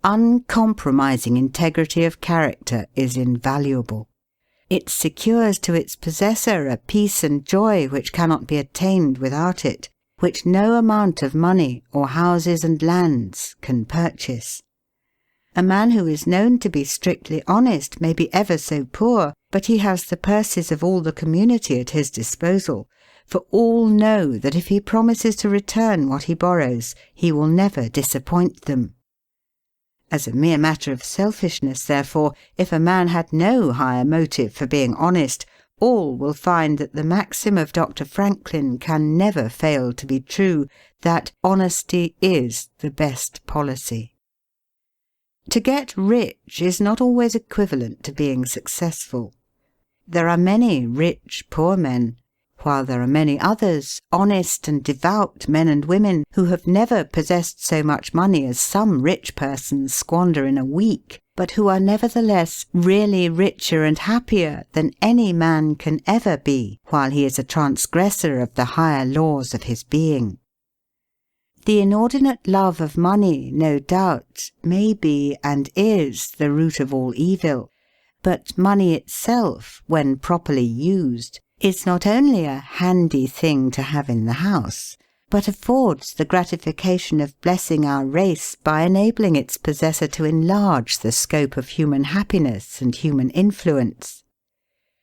Uncompromising integrity of character is invaluable. It secures to its possessor a peace and joy which cannot be attained without it, which no amount of money or houses and lands can purchase. A man who is known to be strictly honest may be ever so poor, but he has the purses of all the community at his disposal, for all know that if he promises to return what he borrows, he will never disappoint them. As a mere matter of selfishness, therefore, if a man had no higher motive for being honest, all will find that the maxim of Dr. Franklin can never fail to be true, that honesty is the best policy. To get rich is not always equivalent to being successful. There are many rich poor men, while there are many others, honest and devout men and women, who have never possessed so much money as some rich persons squander in a week, but who are nevertheless really richer and happier than any man can ever be while he is a transgressor of the higher laws of his being. The inordinate love of money, no doubt, may be and is the root of all evil, but money itself, when properly used, is not only a handy thing to have in the house, but affords the gratification of blessing our race by enabling its possessor to enlarge the scope of human happiness and human influence.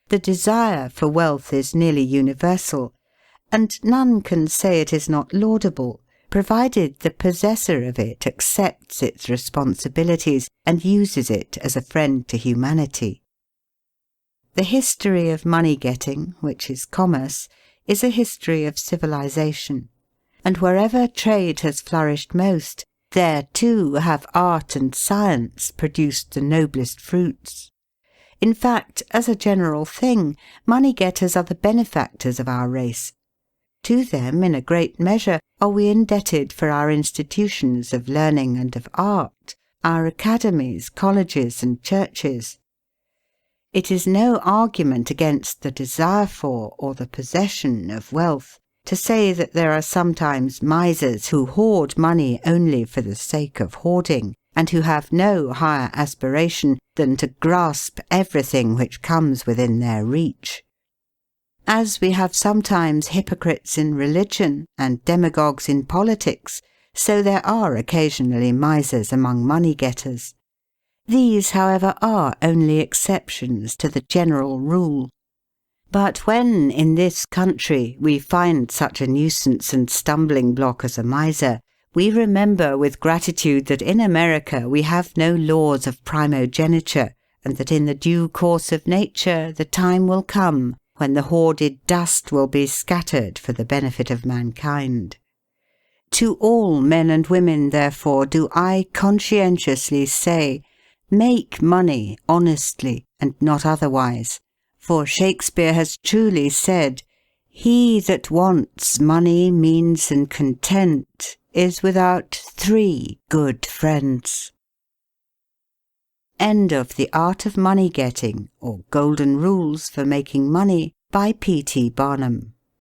The desire for wealth is nearly universal, and none can say it is not laudable, provided the possessor of it accepts its responsibilities and uses it as a friend to humanity. The history of money-getting, which is commerce, is a history of civilization, and wherever trade has flourished most, there too have art and science produced the noblest fruits. In fact, as a general thing, money-getters are the benefactors of our race. To them, in a great measure, are we indebted for our institutions of learning and of art, our academies, colleges, and churches. It is no argument against the desire for or the possession of wealth to say that there are sometimes misers who hoard money only for the sake of hoarding, and who have no higher aspiration than to grasp everything which comes within their reach. As we have sometimes hypocrites in religion and demagogues in politics, so there are occasionally misers among money-getters. These, however, are only exceptions to the general rule. But when, in this country, we find such a nuisance and stumbling block as a miser, we remember with gratitude that in America we have no laws of primogeniture, and that in the due course of nature the time will come when the hoarded dust will be scattered for the benefit of mankind. To all men and women, therefore, do I conscientiously say, make money honestly and not otherwise, for Shakespeare has truly said, "He that wants money, means, and content is without 3 good friends." End of The Art of Money Getting, or Golden Rules for Making Money, by P. T. Barnum.